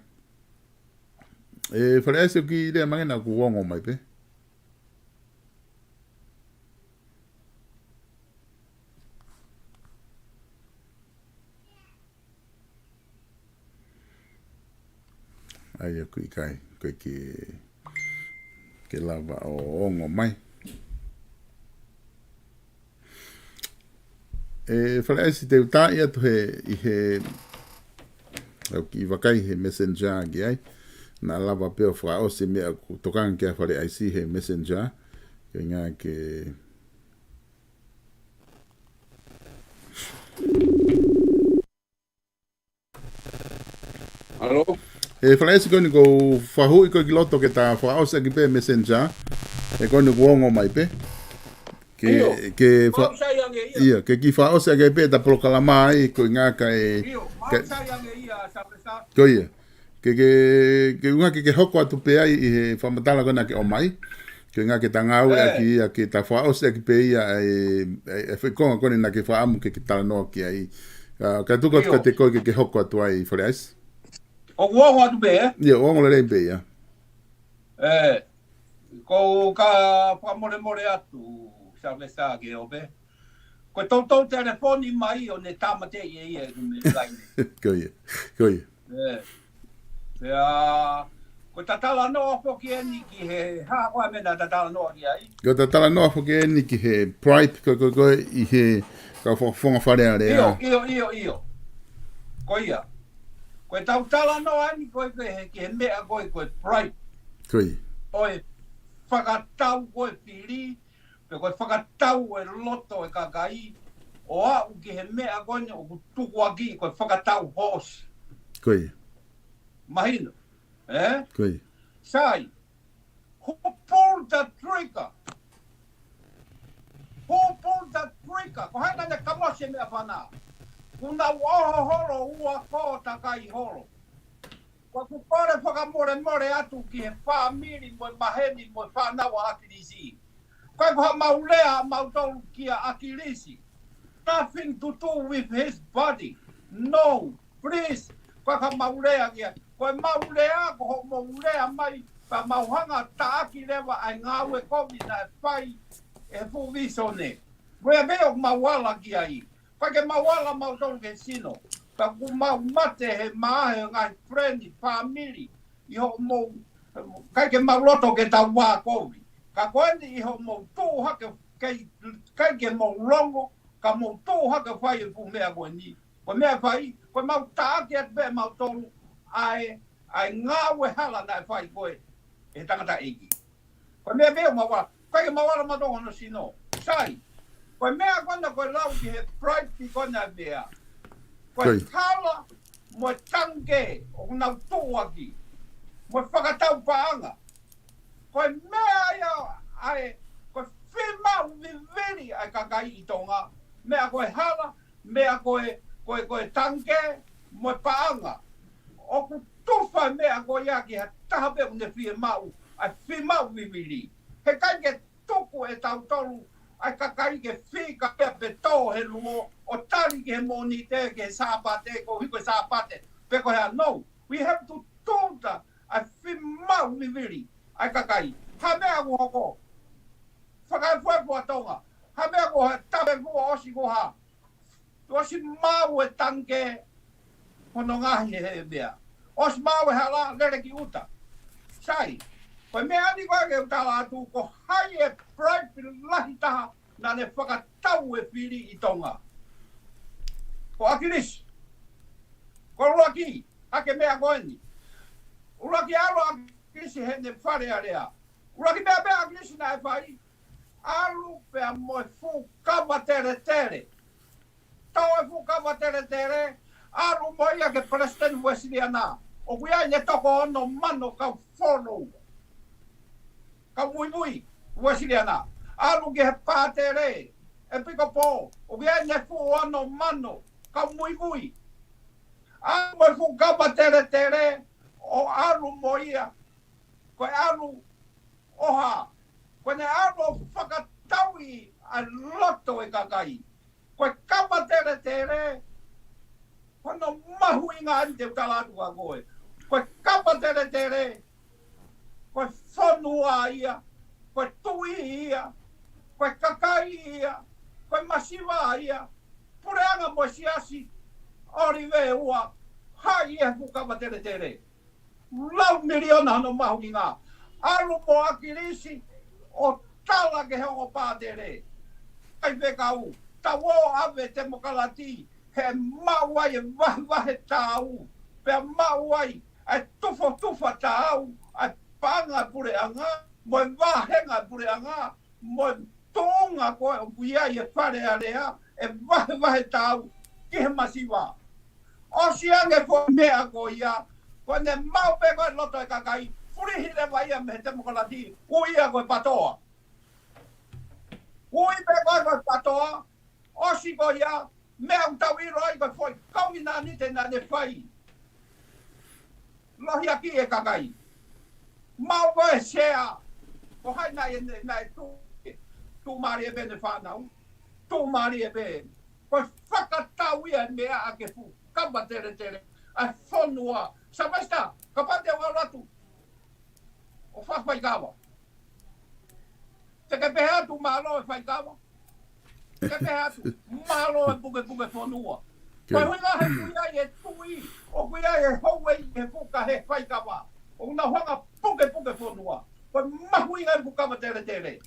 whare aisi ki lea mangena ku ongo mai pe ai a kui kai koe ke lava o ongo mai whare aisi te utai atu he ki wakai he messenger ki ai na lava peo wha o se mea ku tokanga kia whare aisi he messenger ke ngā ke Alo? Whare aisi koni ko whahui ko ki loto ke ta wha o se ki pe messenger koni ku ongo mai pe ke ki wha o se ke pe ta prokalama ai ko ngā ka ko ia ke unga ke hoko atu pe ai i he whamatala kona ke o mai ke ngā ke tangau ki ke ta wha o se ki pe ia e whikonga kone na ke wha amu ke tala noa ki ai ka tuka ka te koe ke hoko atu ai whare aisi o uongo atu pe ia uongo le rei pe ia ko ka whamore atu sa sa ke o pe ko tau telefoni mai o ne tamate ia me laine ko ia ko tatala no fo ki ni ki he ha ko me na tatala no ki ai ko tatala no fo ki ni ki he pride ko i he ka fo fonga fare ale io ko ia ko tatala no ani ko he ki he me a ko pride ko ia oi whakatau ko pili pe ko whakatau e loto e kakai o a u ki he mea koe o tuku aki ko whakatau hos ko ia mahino ko ia sai who pulled the trigger ko haina ne kamose mea whana kuna uoho horo ua ko takai horo ko ku kore whakamore atu ki he whamiri mo maheni mo whanawa akirisi koe ko maulea mautolu kia akirisi nothing to do with his body no please koe ka maulea kia koe maulea ko ho maulea mai pa mauhanga taaki lewa ai ngawe kovi na e whai e fuvisone koe veo mauala kia i koe ke mauala mautolu ke sino ka ku mau mate he maahe ngai friend family i ho mo kai ke mauloto ke ta wa kovi ka koe i ho mo tu hake kai ke mo longo ka mo tu hake whai e fu mea koe ni koe mea whai koe mau taaki at be mau tolu ai ngawe hala na e whai koe e tangata eki koe mea veo mawala koe ke mawala matongo no sino sai koe mea kona koe lau ki he pride ki kona vea koe kala mo tange o nau tuaki mo whakatau paanga koe mea ia ai koe whimau viviri ai kakai i tonga mea koe hala mea koe tange mo paanga o ku tufa mea ko ia ki ha taha pe une fie mau, ai fi mau viviri. He kai ke tuku e tau tolu, ai kakai ke fi ka pea pe tō he luo, o tali ke he moni te ke sāpate, ko hiko sāpate. Pe ko hea, no, we have to tōta, ai fi mau viviri, ai kakai. Ha mea ko hoko, whakai fuepua tonga, ha mea ko he tape kua osi ko ha. Osi mau e tanke, hono ngahi he mea. Os mawe hala lere ki uta. Sai. Koe mea ani koe ke utala atu ko hai e pride lahi taha na ne whakatau e whiri i tonga. Ko akiris. Ko uraki. Ake mea koeni. Uraki alo akirisi he ne whare area. Uraki mea akirisi na e whai. Alu pea moe fu kama tere tere. Tau e fu kama tere tere. Aru moia ke President Wesleyan o kuia ne toko ono mano ka fono ka mui Wesleyan aru ke patere e piko po o kuia ne fu ono mano ka mui aru mo fu ka patere tere o aru moia ko aru oha ko ne aru whakataui a loto e kakai ko ka patere tere Kono mahu inga ani te utalatu a koe. Koe kapa tere tere. Koe whanua ia. Koe tui ia. Koe kakai ia. Koe masiwa ia. Pureanga mo siasi. Ori ve ua. Hai e fu kapa tere tere. Lau miliona no mahu inga. Aru mo akirisi. O tala ke hongo pātere. Kai vekau. Tawo ave te mokalati. He mawai e wahe tāu, pe mawai e tufa tāu, e panga pure anga, mo e wahenga pure anga, mo e tonga koe o puia i e whare area, e wahe tāu, ki he masiwa. O siange ko mea ko ia, ko ne mau pe koe loto e kakai, purihire wa ia me he temokalati, uia koe patoa. Ui pe koe patoa, o si ko ia, mea utau i roi koe foi, kaungi nā nite nā ne whai. Lohi aki e kakai. Mau koe sea, ko hai nai tu mari e bene whanau, tu mari e bene. Koe whakatau ia mea ake fu, kamba tere tere, a whonua. Sa maista, ka pate wa ratu, o whawhai kawa. Te ke pehe atu malo e whai kawa. Ke atu malo e puke whanua. Koe hui ngahe kuia e tui, o kuia e houei e puka he whaikawa. O una hanga puke whanua. Koe mahui ngai pukawa tere tere.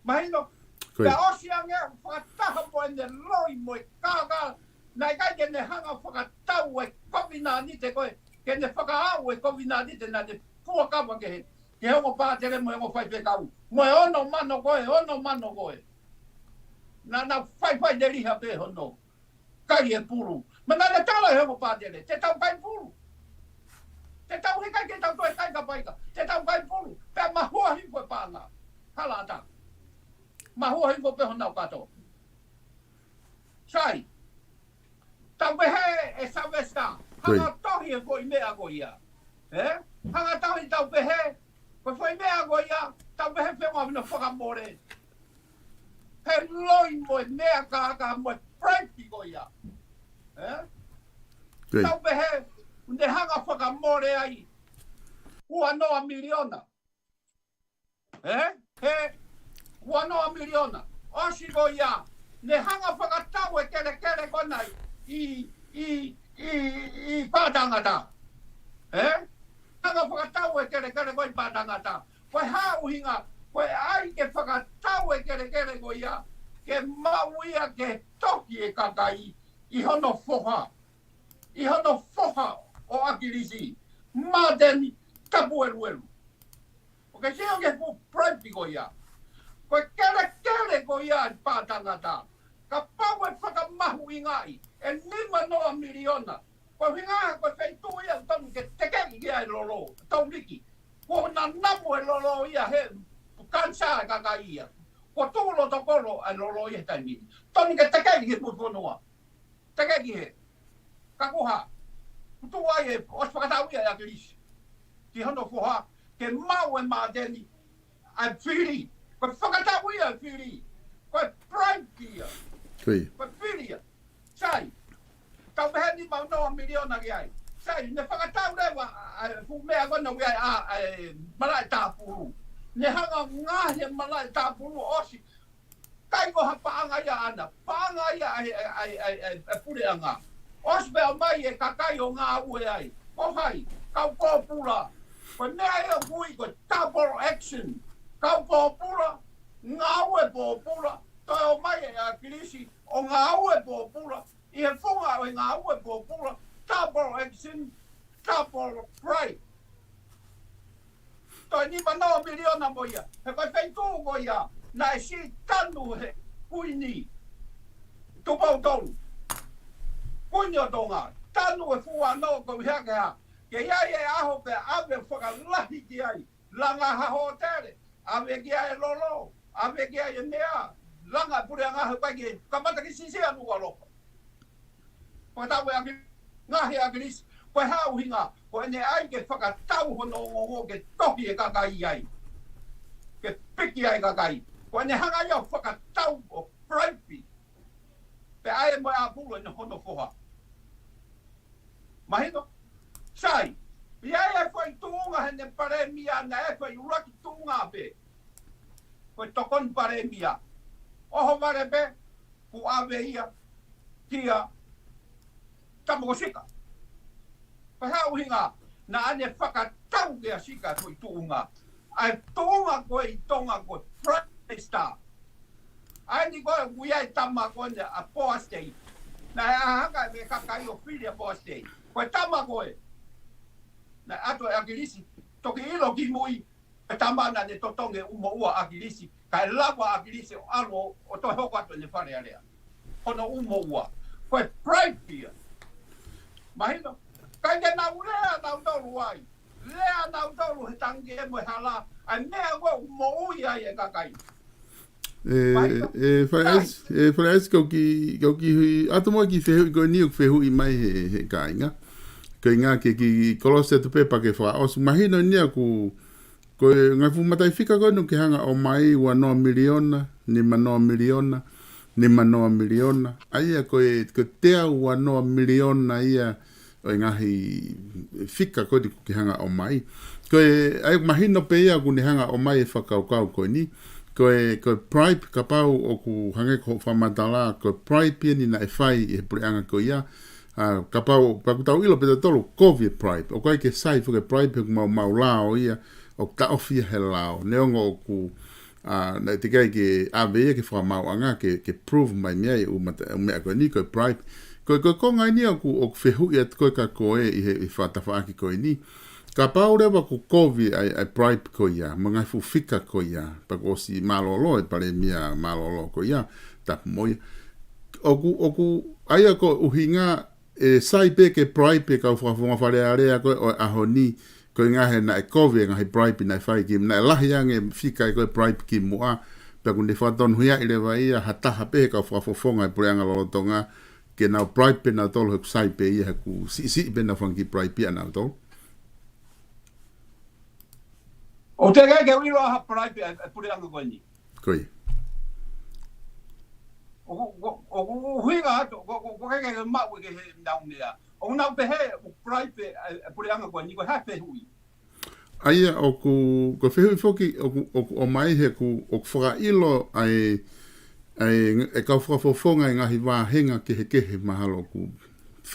Mahino, te osiange whakataha mo e ne loi mo e kāka. Nai kai ke ne hanga whakatau e kovina nite koe. Ke ne whakaau e kovina nite na ne puakawa ke he. Ke hongo pātere mo e ngo whai pekau. Mo e ono mano koe. Na whai de riha pe hono. Kai e puru. Mana le tala he mo pātere. Te tau kai puru. Te tau he kai ke tau toi kai ka paika. Te tau kai puru. Pe mahua hi koe pāna. Hala ata. Mahua hi koe pe honau kato. Sai. Tau pehe e Sylvester. Hanga tohi e koe mea ko ia. Hanga tohi tau pehe. Koe foi mea ko ia. Tau pehe whenua vina whakamore. He loi mo e mea kāka mo e prenti ko ia. Tau pehe, ne hanga whakamore ai. Ua noa miliona. Ua noa miliona. Osi ko ia. Ne hanga whakatau e kere konai. I pātangata. Hanga whakatau e kere koi pātangata. Koe hau hinga. Koe ai ke whakatau e kere ko ia, ke mau ia ke toki e kakai, i hono whoha. I hono whoha o akirisi. Māteni tapu eru. Oke, seo ke pu prenti ko ia. Koe kere ko ia i pātangata. Ka pau e whakamahu i ngai, e 5 noa miliona. Koe hingaha koe whaitu ia tonu ke tekeki ia e lolo, tau riki. Ko na namu e lolo ia he, kansa e kaka ia. Ko tulo to kolo e lolo ia taimi. Tonu ke tekeki he puponua. Tekeki he. Kakuha. tu ai os whakatau ia a Kilisi. Ki hono whoha, ke mau e māteni, ai whiri. Koe whakatau ia whiri. Koe pride ia. Koe whiri ia. Sai, kau mehe ni mau noa miliona ki ai. Sai, ne whakatau rewa, fu mea kona ui ai malai tāpuru. Ne hanga ngahe malai tāpuru osi. Kai ko ha paanga ia ana. Paanga ia ai pure anga. Os mea mai e kakai o ngā ue ai. O hai, kau kōpura. Ko nea ea kui ko double action. Kau kōpura, ngā ue kōpura. Toi o mai e a Kilisi o ngā ue kōpura. I he whunga o ngā ue kōpura. Double action, double pride. Toi ni manoa miliona mo ia. He koe whaitū ko ia. Na e si tanu he kuini. Tupau tolu. Kuini o tonga. Tanu e fua no ko hea ke ha. Ke iai e aho pe ave whakalahi ki ai. Langa ha hotere. Ave ki ai lolo. Ave ki ai mea. Langa pure ngahe pai ki. Kamata ki sisi anu ka loko. Whakatau e ngahe a Kilisi. Koe hau hinga. Koe ne ai ke whakatau hono ngongo ke tohi e kakai ai. Ke piki ai kakai. Koe ne hanga ia whakatau o praipi. Pe ai mo a pulu ina hono whoha. Mahino? Sai, ia e whai tūnga hene pare mia na e whai uraki tūnga pe. Koe tokon pare mia. Oho ware pe, ku ave ia, kia, tamoko sika. Koe hau hinga, na ane whakatau kia sika koe tūnga. Ai tūnga koe I tonga koe Prime Star. Ai ni koe uiai tama koe a Postei. Na e ahanga me kakai o whiri a Postei. Koe tama koe. Na ato e a Kilisi, toki ilo ki mui, e tamana ne totonge umo ua a Kilisi, ka e lawa a Kilisi o alo o toi hoko ato ne whare alea. Hono umo ua. Koe pride pia. Mahino, kai ke nau lea nau tolu ai. Lea nau tolu he tangi e mo hala, ai mea koe umo ui ai e kakai. Whareas kau ki hui, ato mo ki whehu, koe niuk whehu I mai he kāinga. Koe ngā ki kolose tu pepa ke wha osu mahino nia ku koe ngai fu matai whika koe nu ke hanga o mai ua noa miliona, ni manoa miliona, ni manoa miliona. Aia koe tea ua noa miliona ia o ngahi whika koe di ke hanga o mai. Koe ai mahino pe ia ku ni hanga o mai e whakaukau koe ni. Koe pripe ka pau o ku hange ko whamatala, koe pripe ni na e whai e preanga koe ia. Ka pau, pakutau ilo peta tolu, COVID pripe. O koe ke sai fuke pripe ku mau lao ia, o ta ofia he lao. Neongo o ku, na te kai ke ave ia ke whamau anga, ke prove mai mea u mea koe ni, koe pripe. Koe kongai ni o ku whehu ia koe ka koe I he whatawhaaki koe ni. Ka pau rewa ku COVID ai pripe koe ia, mangai fu whika koe ia, pako osi malolo e pare mea malolo koe ia, tapu moia. Oku, aia ko uhinga, e sai pe ke pripe ka whafonga whare area koe o aho ni koe ngahe na e kowe ngahe pripe na e whai ki na e lahi ange whika e koe pripe ki mua pe kunde whaton huia I lewa ia hataha pe ka whafonga e pureanga lolotonga ke nau pripe na tolo heku sai pe ia heku si pe na whangi pripe ia nau tolo. O te kai ke wiro aha pripe e pureanga koe ni? Koe. O huinga ato, ko kai ke mau ke he nau mea. O nau pe he o pripe e pureanga koe ni, ko hea pe hui. Aia o ku whehui whoki o mai he ku o whakailo ai e kau whakafofonga I ngahi wāhenga kehe mahalo ku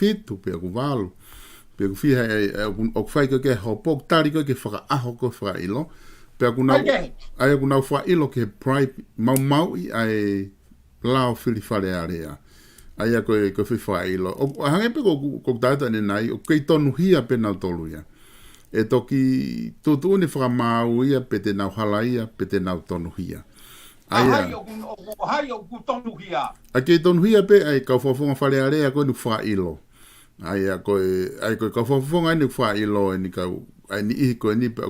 whitu pe ku wālu. Pe ku whiha o whai koe ke hopok tari koe ke whakaaho koe whakailo. Pe ku nau whakailo ke pripe mau ai lao whili whare area. Aia koe whiwha ilo. O hange pe ko tata ne nai, o kei tonu hia pe nau tolu ia. E toki tutu ne whakamau ia, pe te nau hala ia, pe te nau tonu hia. Hai o ku tonu hia. A kei tonu hia pe, ai kau whafonga whare area koe nu wha ilo. Aia koe kau whafonga ai nu wha ilo, e ni kau, ai ni ihi koe ni pe,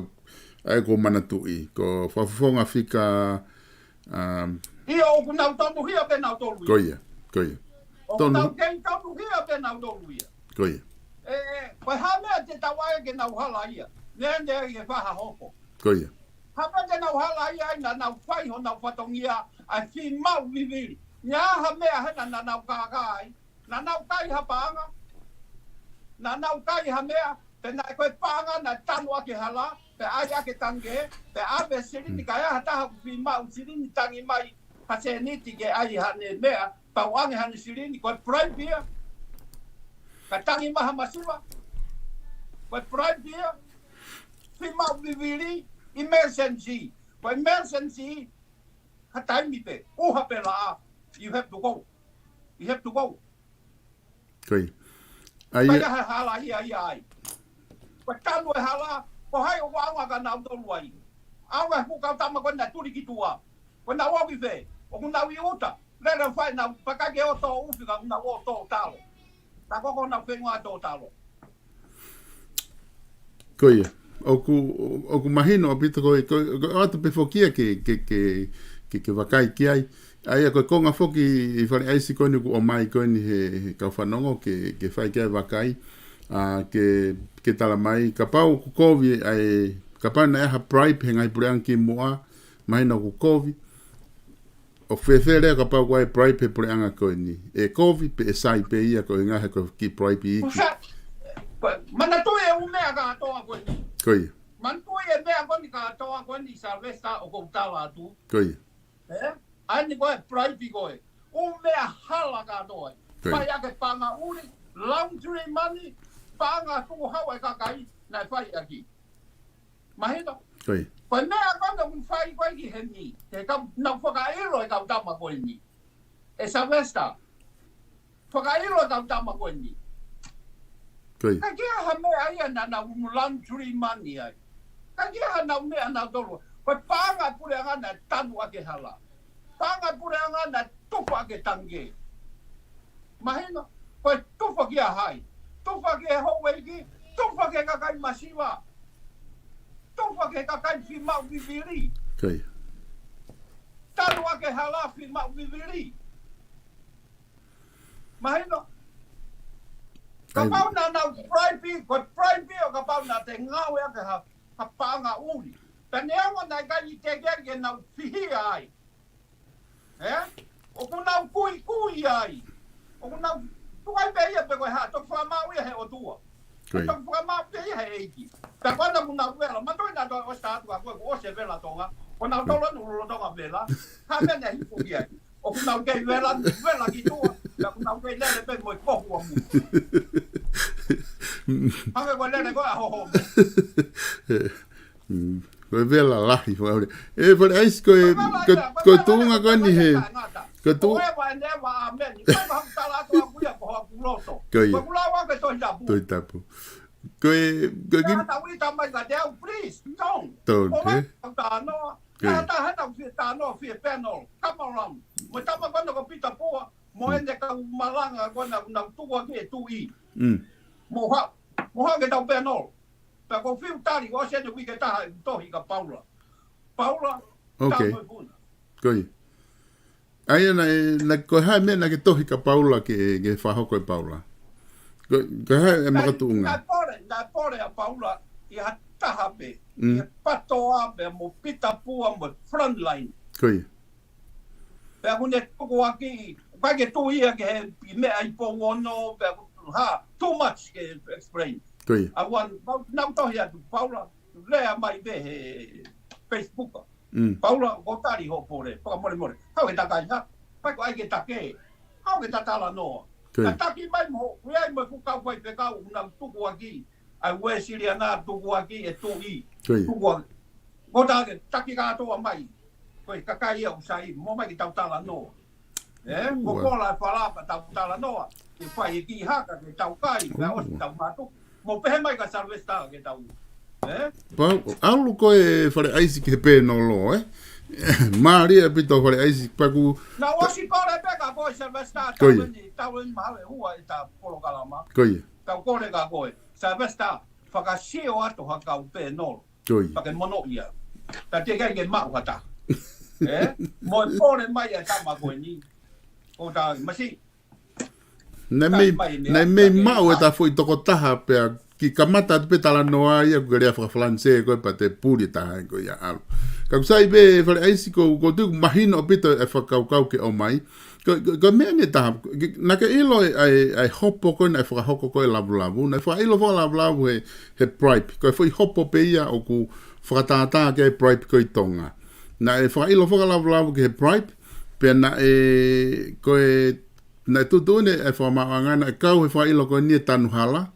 ai ko manatu I. Ko whafonga whika... Ia o ku nau tonu hia pe nau tolu ia. Koia. O ku nau kei tonu hia pe nau tolu ia. Koia. Koe hamea te tawae ke nau hala ia. Nea ke whaha hoko. Koia. Hamea te nau hala ia ina nau whai ho nau whatongia ai whi mau viviri. Nya hamea hena na nau kākai. Na nau kai hapaanga. Na nau kai hamea. Te nai koe pāanga na tanu ake hala. Pe ai ake tange. Pe awe sirini kai aha taha ku whi mau. Sirini tangi mai. Hase niti ke ai hane mea. Pau ange hane sirini koe prime beer. Ka tangi maha masiwa. Koe prime beer. Fimau viviri. Emergency. Koe emergency. Ka taimi pe. Uha pe laa. You have to go. You have to go. Koe. Kaya hala ia ai. Koe tanu e hala. Ko hai o wanga ka nau tolu ai. Awa hukau tama koe na turi ki tua. Koe na wawi fe. O kuna wi uta. Lera whai na pakake o tō uwhika kuna o tō talo. Ta koko na whenua tō talo. Koia. Oku mahino o pita koe atu pe fokia ke wakai ki ai. Ai koe konga foki I whare aisi koe nuku o mai koe ni he kauwhanongo ke whai kia wakai. Ke tala mai. Ka pau ku kovi ai ka pau na eha bribe he ngai pureang ki mua. Mahino ku kovi. O whewhere ka pau koe bribe he pureanga koe ni. E kovi pe e sai pe ia koe ngahe koe ki bribe I iki. Mana tue e umea ka atoa koe ni. Koia. Man tue e mea koe ni ka atoa koe ni sa vesta o kou tala atu. Koia. Ani koe bribe koe. Umea hala ka atoa. Pai ake panga uri. Laundry money. Panga kuku hawa e kakai. Nai whai aki. Mahito. Koia. Koe mea konga un whai koe ki he ni. Te nau whakairo e kau tama koe ni. E sa vesta. Whakairo e kau tama koe ni. Koia. Ka kia ha mea ia na nau laundry money ai. Ka kia ha nau mea nau tolu. Koe panga pure anga na tanu ake hala. Panga pure anga na tufa ake tange. Mahina. Koe tufa kia hai. Tufa ke howe ki. Tufa ke kakai masiwa. Tufa ke kakai whimau viviri. Koia. Tanu ake hala whimau viviri. Mahina. Ka pau na nau prime ko prime o ka pau na te ngau e ka panga uri. Ta neango na kai te gerge nau fihi ai. O ku nau kui ai. O ku nau tukai pe ia pe ko ha to fa mau ia he o tua. To fa mau pe ia he eiki. Ta kwana ku nau vela, ma toi na to o sta tua ko o se vela tonga. Ko nau to lo tonga vela. Ha me na hi ku ia. O ku nau ke vela ki tua. La ku nau ke lele pe mo ko hu mu. Hanga ko lele ko ho ho. Koe vela lahi whaure. E whare aisi koe tūnga koe ni he. Koe tū... Koe wa ne wa amen. Koe wa tala atua kuia ko hoa kuloto. Koe. Koe kula wake toi tapu. Toi tapu. Koe... Koe Nā ta ui tamai ka deo, please, don't. Don't, O mai tānoa. Nā ta hana whia tānoa whia panel. Come around. Mo tama kona ko pita pua. Mo ene ka malanga kona na tua ke tui. Mo ha ke tau panel. Ta ko fiu tari ko se de wike taha tohi ka Paula. Paula. Okay. Koe. Aia na koe hae mea na ke tohi ka Paula ke whahoko e Paula. Koe hae e makatuunga. Nā pore a Paula i ha taha pe. I patoa pe mo pita pua mo frontline. Koe. Pe hune tuku aki. Kai ke tui ke he mea i po ono. Pe ha, too much ke explain. Koe. A wan, nau tohi atu Paula. Lea mai be he Facebook. Paula, ko tari ho pore. Paka more. Hau ke takai ha. Pai ko ai ke take. Hau ke tatala noa. A taki mai mo. Uiai mo kukau pai pe kau. Nau tuku aki. Ai ue siria nā tuku aki e tui. Tuku aki. Ko taki ka atoa mai. Koe kakai au sai. Mo mai ki tau tala noa. Ko kola e whalapa tau tala noa. Ke whai e ki haka ke tau kai. Ka osi tau mātu. Mo pehe mai ka Salvesta ke tau. Aulu koe whare aisi ke pē no lo, Maria pito whare aisi paku... Na osi kore peka koe Salvesta. Tau ni mahawe hua e ta polokalama. Koe. Tau kore ka koe. Salvesta. Whakasio ato hakau pē no. Koe. Pake mono ia. Ta te kai ke mau hata. Mo e kore mai e tama koe ni. O ta masi. Nei mei mau e ta fwoi toko taha pea ki kamata te petala noa ia ko rea francais ko pa te puri ta ko ia al ka sai be fa ai si ko tu mahino pito e fa kau ke o mai ko me ne ta na ke ilo ai hopo ko na fa hoko ko lavu na fa ilo fa lavu he pride ko foi hopo pe ia o ku fa ta ke pride ko tonga na e fa ilo fa lavu ke pride pe na ko na tu ne e fa ma ngana kau e fa ilo ko ni tanu hala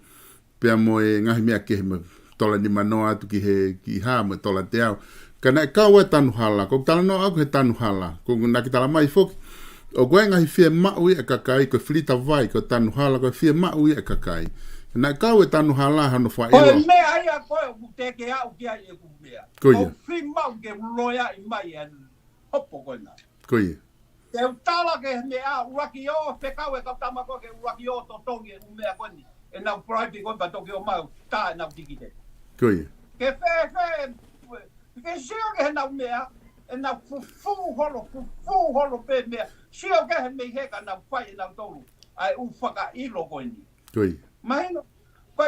pe mo e ngahi mea ke me tola ni manoa atu ki ha mo tola te au kana ka wa tanu hala ko tala no aku he tanu hala ko na ki tala mai fok o go ngahi fie ma ui e kakai ko flita vai ko tanu hala ko fie ma ui e kakai na ka wa tanu hala ha no fa ilo ko me ai a ko te ke au ki ai e ku mea ko fi ma ke loya i mai en hopo ko na ko te tala ke me a uraki o pe ka we ka tama ko ke uraki o to tongi u mea ko ni e na pride ko ba Tokyo mau ta na tikite ko ke fe ke sio ke na mea e na fu holo pe mea sio ke me he ka na fai na tolu ai u faka ilo ko ni ko mai no ko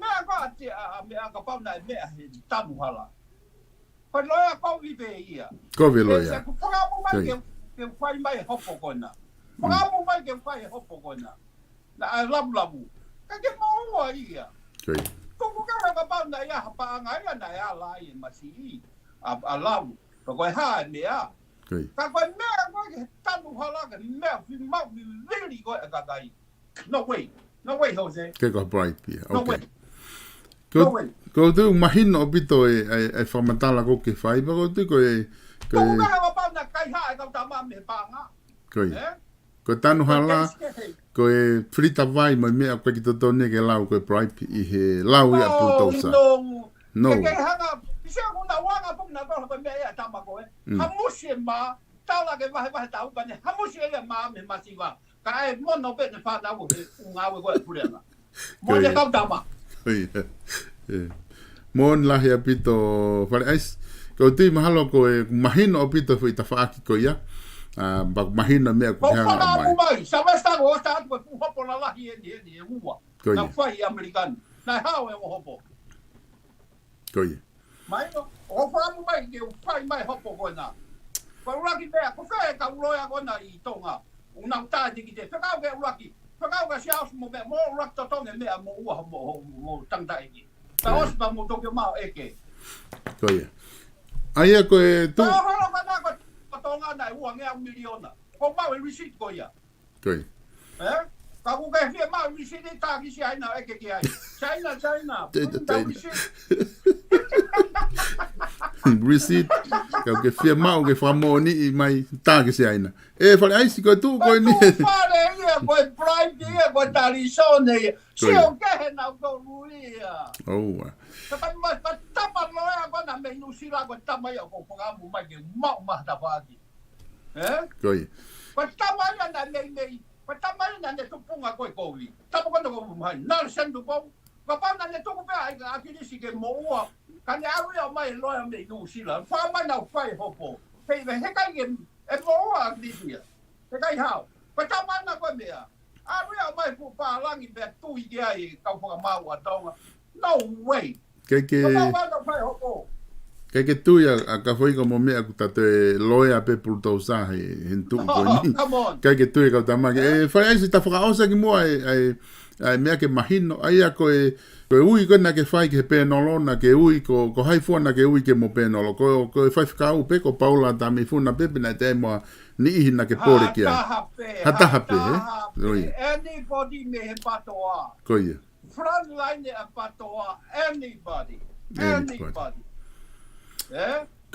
mea ko ati a mea ka pa na mea he tamu hala ko loya ko vive ia ko vi loya ko pa mo mai ke fai mai hopo ko na pa mo mai ke fai hopo ko na na labu ka ke mo wa ia ko ko ka pa na ia pa ngai na ia la i masi a labu ko ha me a ka ko me ko ke tanu hala ka me fi ma really go ka dai no way Jose ke ko bright pia okay ko tu mahino bito e formatala ko ke fai ba ko tu ko ko ka pa na kai ha ka ta ma me pa nga ko tanu hala ko e frita vai mo me ko ki to tone ke lau ko bright i he lau ia putosa no ke hanga pisa ko na wanga po na ko me ia ta ma ko hamusi ma tala ke vai ta u ba ne hamusi ia ma me masiva ka e mo no pe ne fa da wo nga we ko pulena mo le ka ta ma mon la ya pito fale ais ko tu mahalo ko mahino pito foi ta fa ki ko ia ba mahino me ko ha mai sa va sta go sta ko hopo la la hi ni uwa na fai american na ha we hopo ko ia mai no o fa mu mai ke fai mai hopo ko na ko raki be ko fa ka uloya ko na i tonga una ta di ki te fa ka raki fa ka sia mo be mo rak to tonga me mo uwa mo tang dai ki ta os ba mo Tokyo mau eke ko ia ai ko tu ko tonga na uwa nge miliona ko mau receipt ko ia ko ka ku ke fie mau receipt ta ki sia na eke ki ai China receipt ka ke fie mau ke famoni mai ta ke sia ina e fale ai si ko tu ko ni fale ia ko pride ia ko tarisone sio ke na ko ruia ka ma ta ma loya ko na me nu sila ko ta ma ya ko ka mu mai ke mau ma ta fa ki ko ta ma ya na me ko ta ma na ne tu punga ko wi ta ko no ko mai na sen du ko pa na ne tu ko ai ka ki si ke mo wa ka ne aru ya mai loya me nu sila fa ma na fai hopo pe he ka ke e mo wa di dia te kai hao ko ta ma na ko me a aru ya mai fu pa langi be tu i ai ka ko ma wa tonga no way que tu ya acá fue como me acutate loya pe pultosa en tu que tu ya ta ma fa ai sta fra osa que mo ai me que imagino ai ko ui ko na que fai que pe no lona que ui ko hai fona que ui que mo pe no lo ko fai ka u pe ko paula ta mi funa pe na te mo ni hina que pore que hata hape anybody me patoa ko ia front line a patoa anybody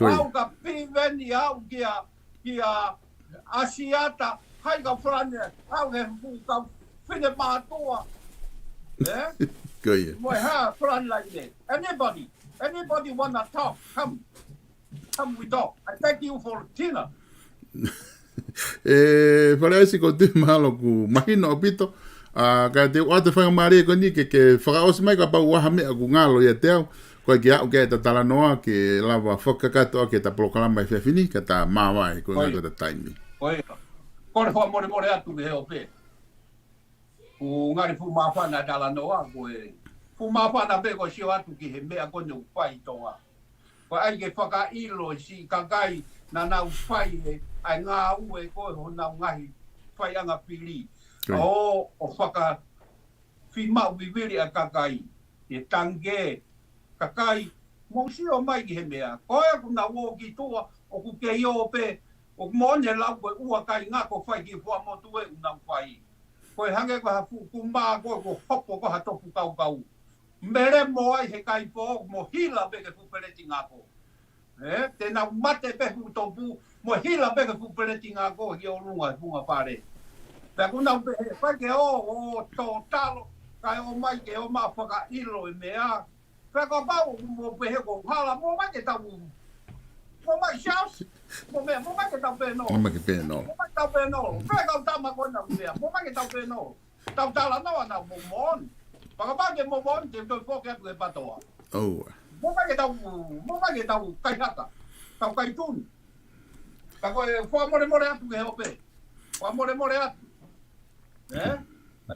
au ka piveni au kia asiata hai ka front au he ka fine patoa ko ia mo ha front line anybody wanna talk come we talk I thank you for dinner parece que tu malo ku mahino pito ka te o te whanga maria ko ni ke whakaosi mai ka pau waha mea ku ngalo ia teo koe ki au ke ta tala noa ke lava whakakato ke ta proklama i whiawhini ka ta mawai ko ngā ko ta taimi kore wha more atu me heo pe o ngari fu mawhana tala noa koe. Fu mawhana pe ko sio atu ki he mea kone uwhai toa. Ko ai ke whaka ilo si kakai na nau whai he ai ngā ue koe ho nau ngahi whai anga pili. O whaka whimau viwiri a kakai. E tange kakai mo sio mai ki he mea. Koe ku na uo ki toa o ku ke io pe o mone lau koe ua kai ngā ko whai ki hua motu e unau whai. Koe hange ko ha kumā koe ko hopo ko ha topu kau kau. Mere mo ai he kai po mo hila pe ke pupeleti ngā ko. Tēnā mate pe hu topu mo hila pe ke pupeleti ngā ko hi o runga punga pare. Pea kuna pe he whai ke o tō talo kai o mai ke o mā whaka ilo e mea. Pea ko pau mo pe he ko hala mo mai ke tau. Mo mai shaus. Mo mai ke tau pe no. Mo mai ke pe no. Mo mai tau pe no. Pea kau tama kona mea. Mo mai ke tau pe no. Tau tala no ana mo mon. Pagabage mo mon te to foke pu e patoa. Oh. Mo mai ke tau kai haka. Tau kai tun. Ka ko fo more atu ke hope. Fo more atu.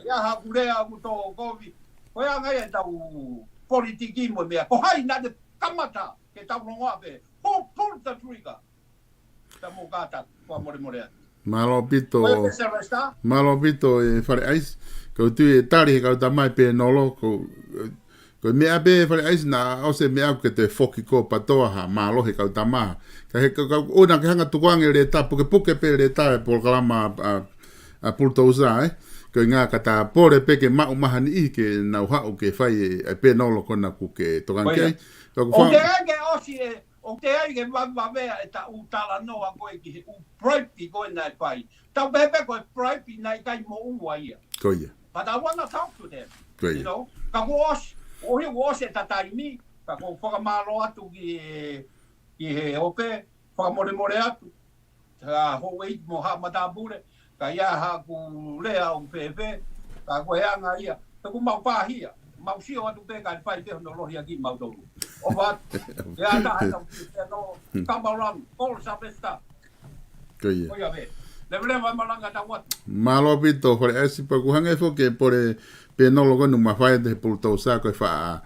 Ya ha kulea ku to kovi. Ko ya ngai tau politiki mo mea. Ko hai na de kamata ke tau no ape. Ho puta truika. Tamo gata fo more atu. Malo pito e fare ais. Ko tu e tari he kau tamai pe nolo ko mea be fare ais na o se mea ke te foki ko patoa ha malo he kau tama ka he kau ona ke hanga tukuange le tapu ke puke pe le tae por kalama a pulto usa ko ngā kata pore pe ke mau mahani i ke nau hau ke fai e pe nolo kona ku ke tokanke o te ake osi e o te ake mea e ta utala noa koe ki he u proipi koe nai fai tau pepe koe proipi nai kai mo ua ia koe But I want to talk to them. Great. You know, ka wash, o he wash e tataimi, ka ko whakamaro atu ki he ope, whakamore atu. Ka ho weit mo ha matabure, ka ia ha ku lea o pepe, ka ko anga ia. Ka ku mau pahia, mau sio atu pe ka pai pe no lohi aki mau tolu. O bat, ia ta ha no come around, all sabesta. Great. O ia be. Malo pito fore esi pa kuhanga fo ke pore pe no logo no mafai de pulto sa ko fa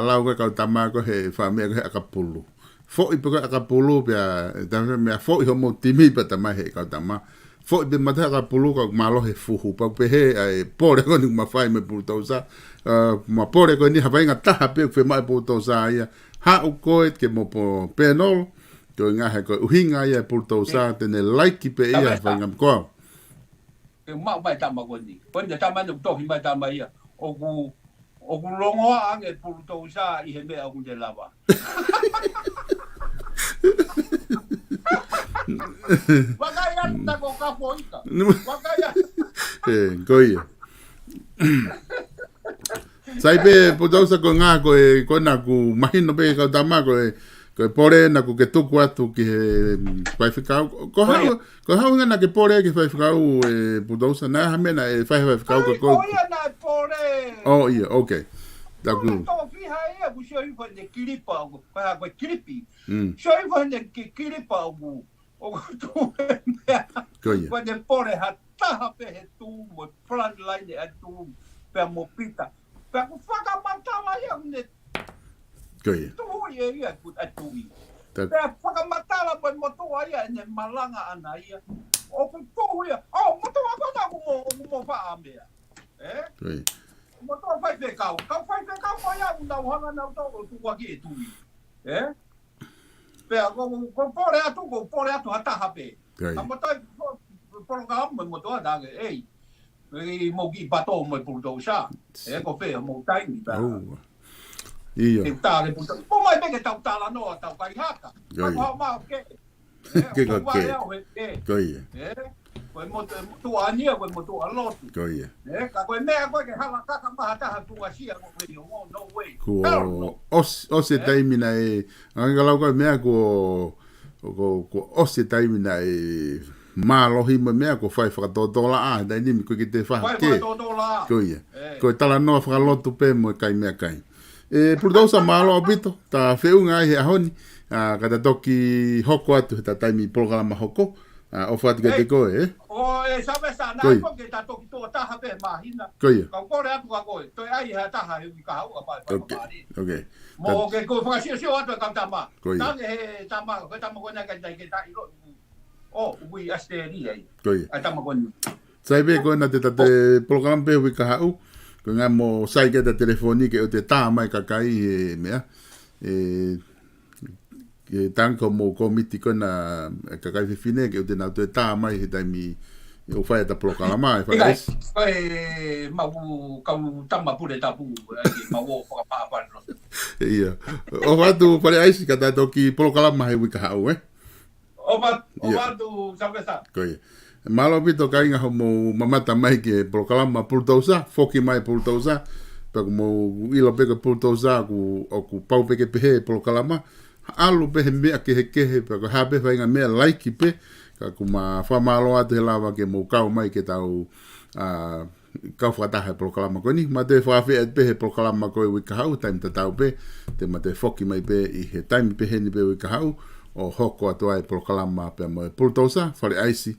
lau ko tama ko he fa me ko akapulu fo i pe akapulu pe da me fo i mo timi pa tama he ka tama fo i mata akapulu ko malo he fuhu pa pe he ai pore ko no mafai me pulto sa ma pore ko ni ha vai ngata ha pe fe mai pulto sa ia ha u ko et ke mo pe no ko ngā he ko uhinga ia pulto sa tene laiki pe ia whaingam koa. E mau mai tama koni. Koni tama no tohi mai tama ia. O ku longoa ange pulto sa i he mea ku te lava. Wakaya ta ko kapo ika. Wakaya. Koia. Sai pe pulto sa ko ngā ko e kona ku mahino pe ka tama ko e ko pore na ku ke tuku atu ki vai ficar ko ha nga ke pore ke vai ficar e pudosa na ha mena e vai ficar ko na pore oh yeah okay da ku to fi ha e ku sho i de kilipa ko pa ko kilipi sho i de kilipa o tu ko ye ko de pore ha ta ha pe he tu mo front line e tu pe mo pita pe ku faka mantala ya ne Koia. Tu ia ku atui. Pea whakamatala po motoa ia ne malanga ana ia. O ku tu ia. O motoa kona mo whaamea. Koia. Motoa whai pe kau. Kau whai pe kau mai au nau hanga nau tau tu waki e tui. Pea ko pore atu hataha pe. Ka motoa poroka amu motoa dange. Ei. Mo ki bato mo pulto sa. Ko pe mo taimi. Ia. Tale puta. Po mai me que tau tala no tau kai haka. Ko ma ke. Que Koia. Ko mo tu ania ko mo tu alot. Koia. Ka ko me ko ke hala ka ma ta tu asia ko me no way. Ko os taimina e angala ko me ko os taimina e malohi me ko fai fa $2 a dai ni ko ki te fa ke. Koia. Ko tala no fa lotu pe mo kai me kai. E puldosa malo abito ta feunga he ahoni kata toki hoko atu ta taimi programa hoko o fat ke te koe, eh? O e sa sa na ko ke ta to ki to ta ha pe ma hina. Koe. Ka ko re atu ko. To ai ha ta ha i ka ha pa pa. Okay. Mo ke ko fa si atu ka ta ma. Koe. Ta he ta ma ko na ka ke ta i ro. O ui asteri ai. Koe. A ta ma ko. Sai be ko na te program pe wi ka hau. Ko nga mo sai ke te telefoni ke o te tā mai ka kai e mea. Ke tanko mo komiti ko na ka kai fine ke o te na te tā mai he taimi o fai ta programa e fai. Ai mau ka tama pure tapu mau o pa pa. Ia. O watu pare ai si ka ta toki programa he wi ka hau eh. O watu sa sa. Koe. Malo pito ka inga mo mamata mai ke programa pultosa, foki mai pultosa, pa mo ilo pe ke pultosa ku o ku pau pe ke pe programa, alu pe me ke he pa ko habe fa inga me like pe ka ku ma fa malo ate lava ke mo kau mai ke tau ka fa ta he programa ko ni ma te fa fe pe he programa ko wi ka hau time ta tau pe te ma te foki mai pe I he time pe he ni pe wi ka hau o hoko atu ai programa pe mo pultosa fa le aisi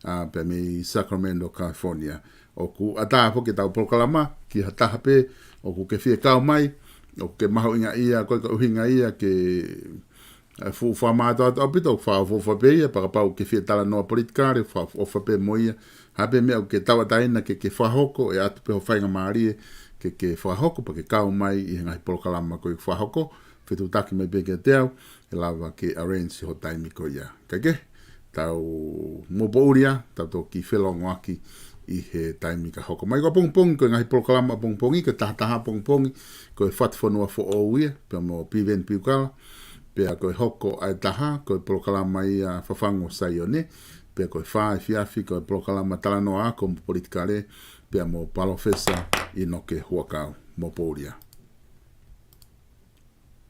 pe mi Sacramento, California. O ku ata fo ke tau proklama ki hata pe o ku ke fie kau mai o ke maho inga ia ko hinga ia ke fu fa ma ta opito fa fo pe ia para pa ke fie tala no politika re fa o fa pe moia habe me o ke tau taina ke fa hoko e atu pe o fa inga mari ke fa hoko pa ke kau mai I nga proklama ko fa hoko fe tu taki me be ke teu e lava ke arrange ho taimi ko ia ke tau moporia tau to ki felongo aki I he taimi ka hoko mai ko pongpong ko ngai proklama pongpongi ke taha pongpongi ko fat fonua fo o ia pe mo piven piukala pe ko hoko ai taha ko proklama ia fafango saione pe ko fa fiafi ko proklama talanoa ko politika le pe mo palofesa I no ke huakau moporia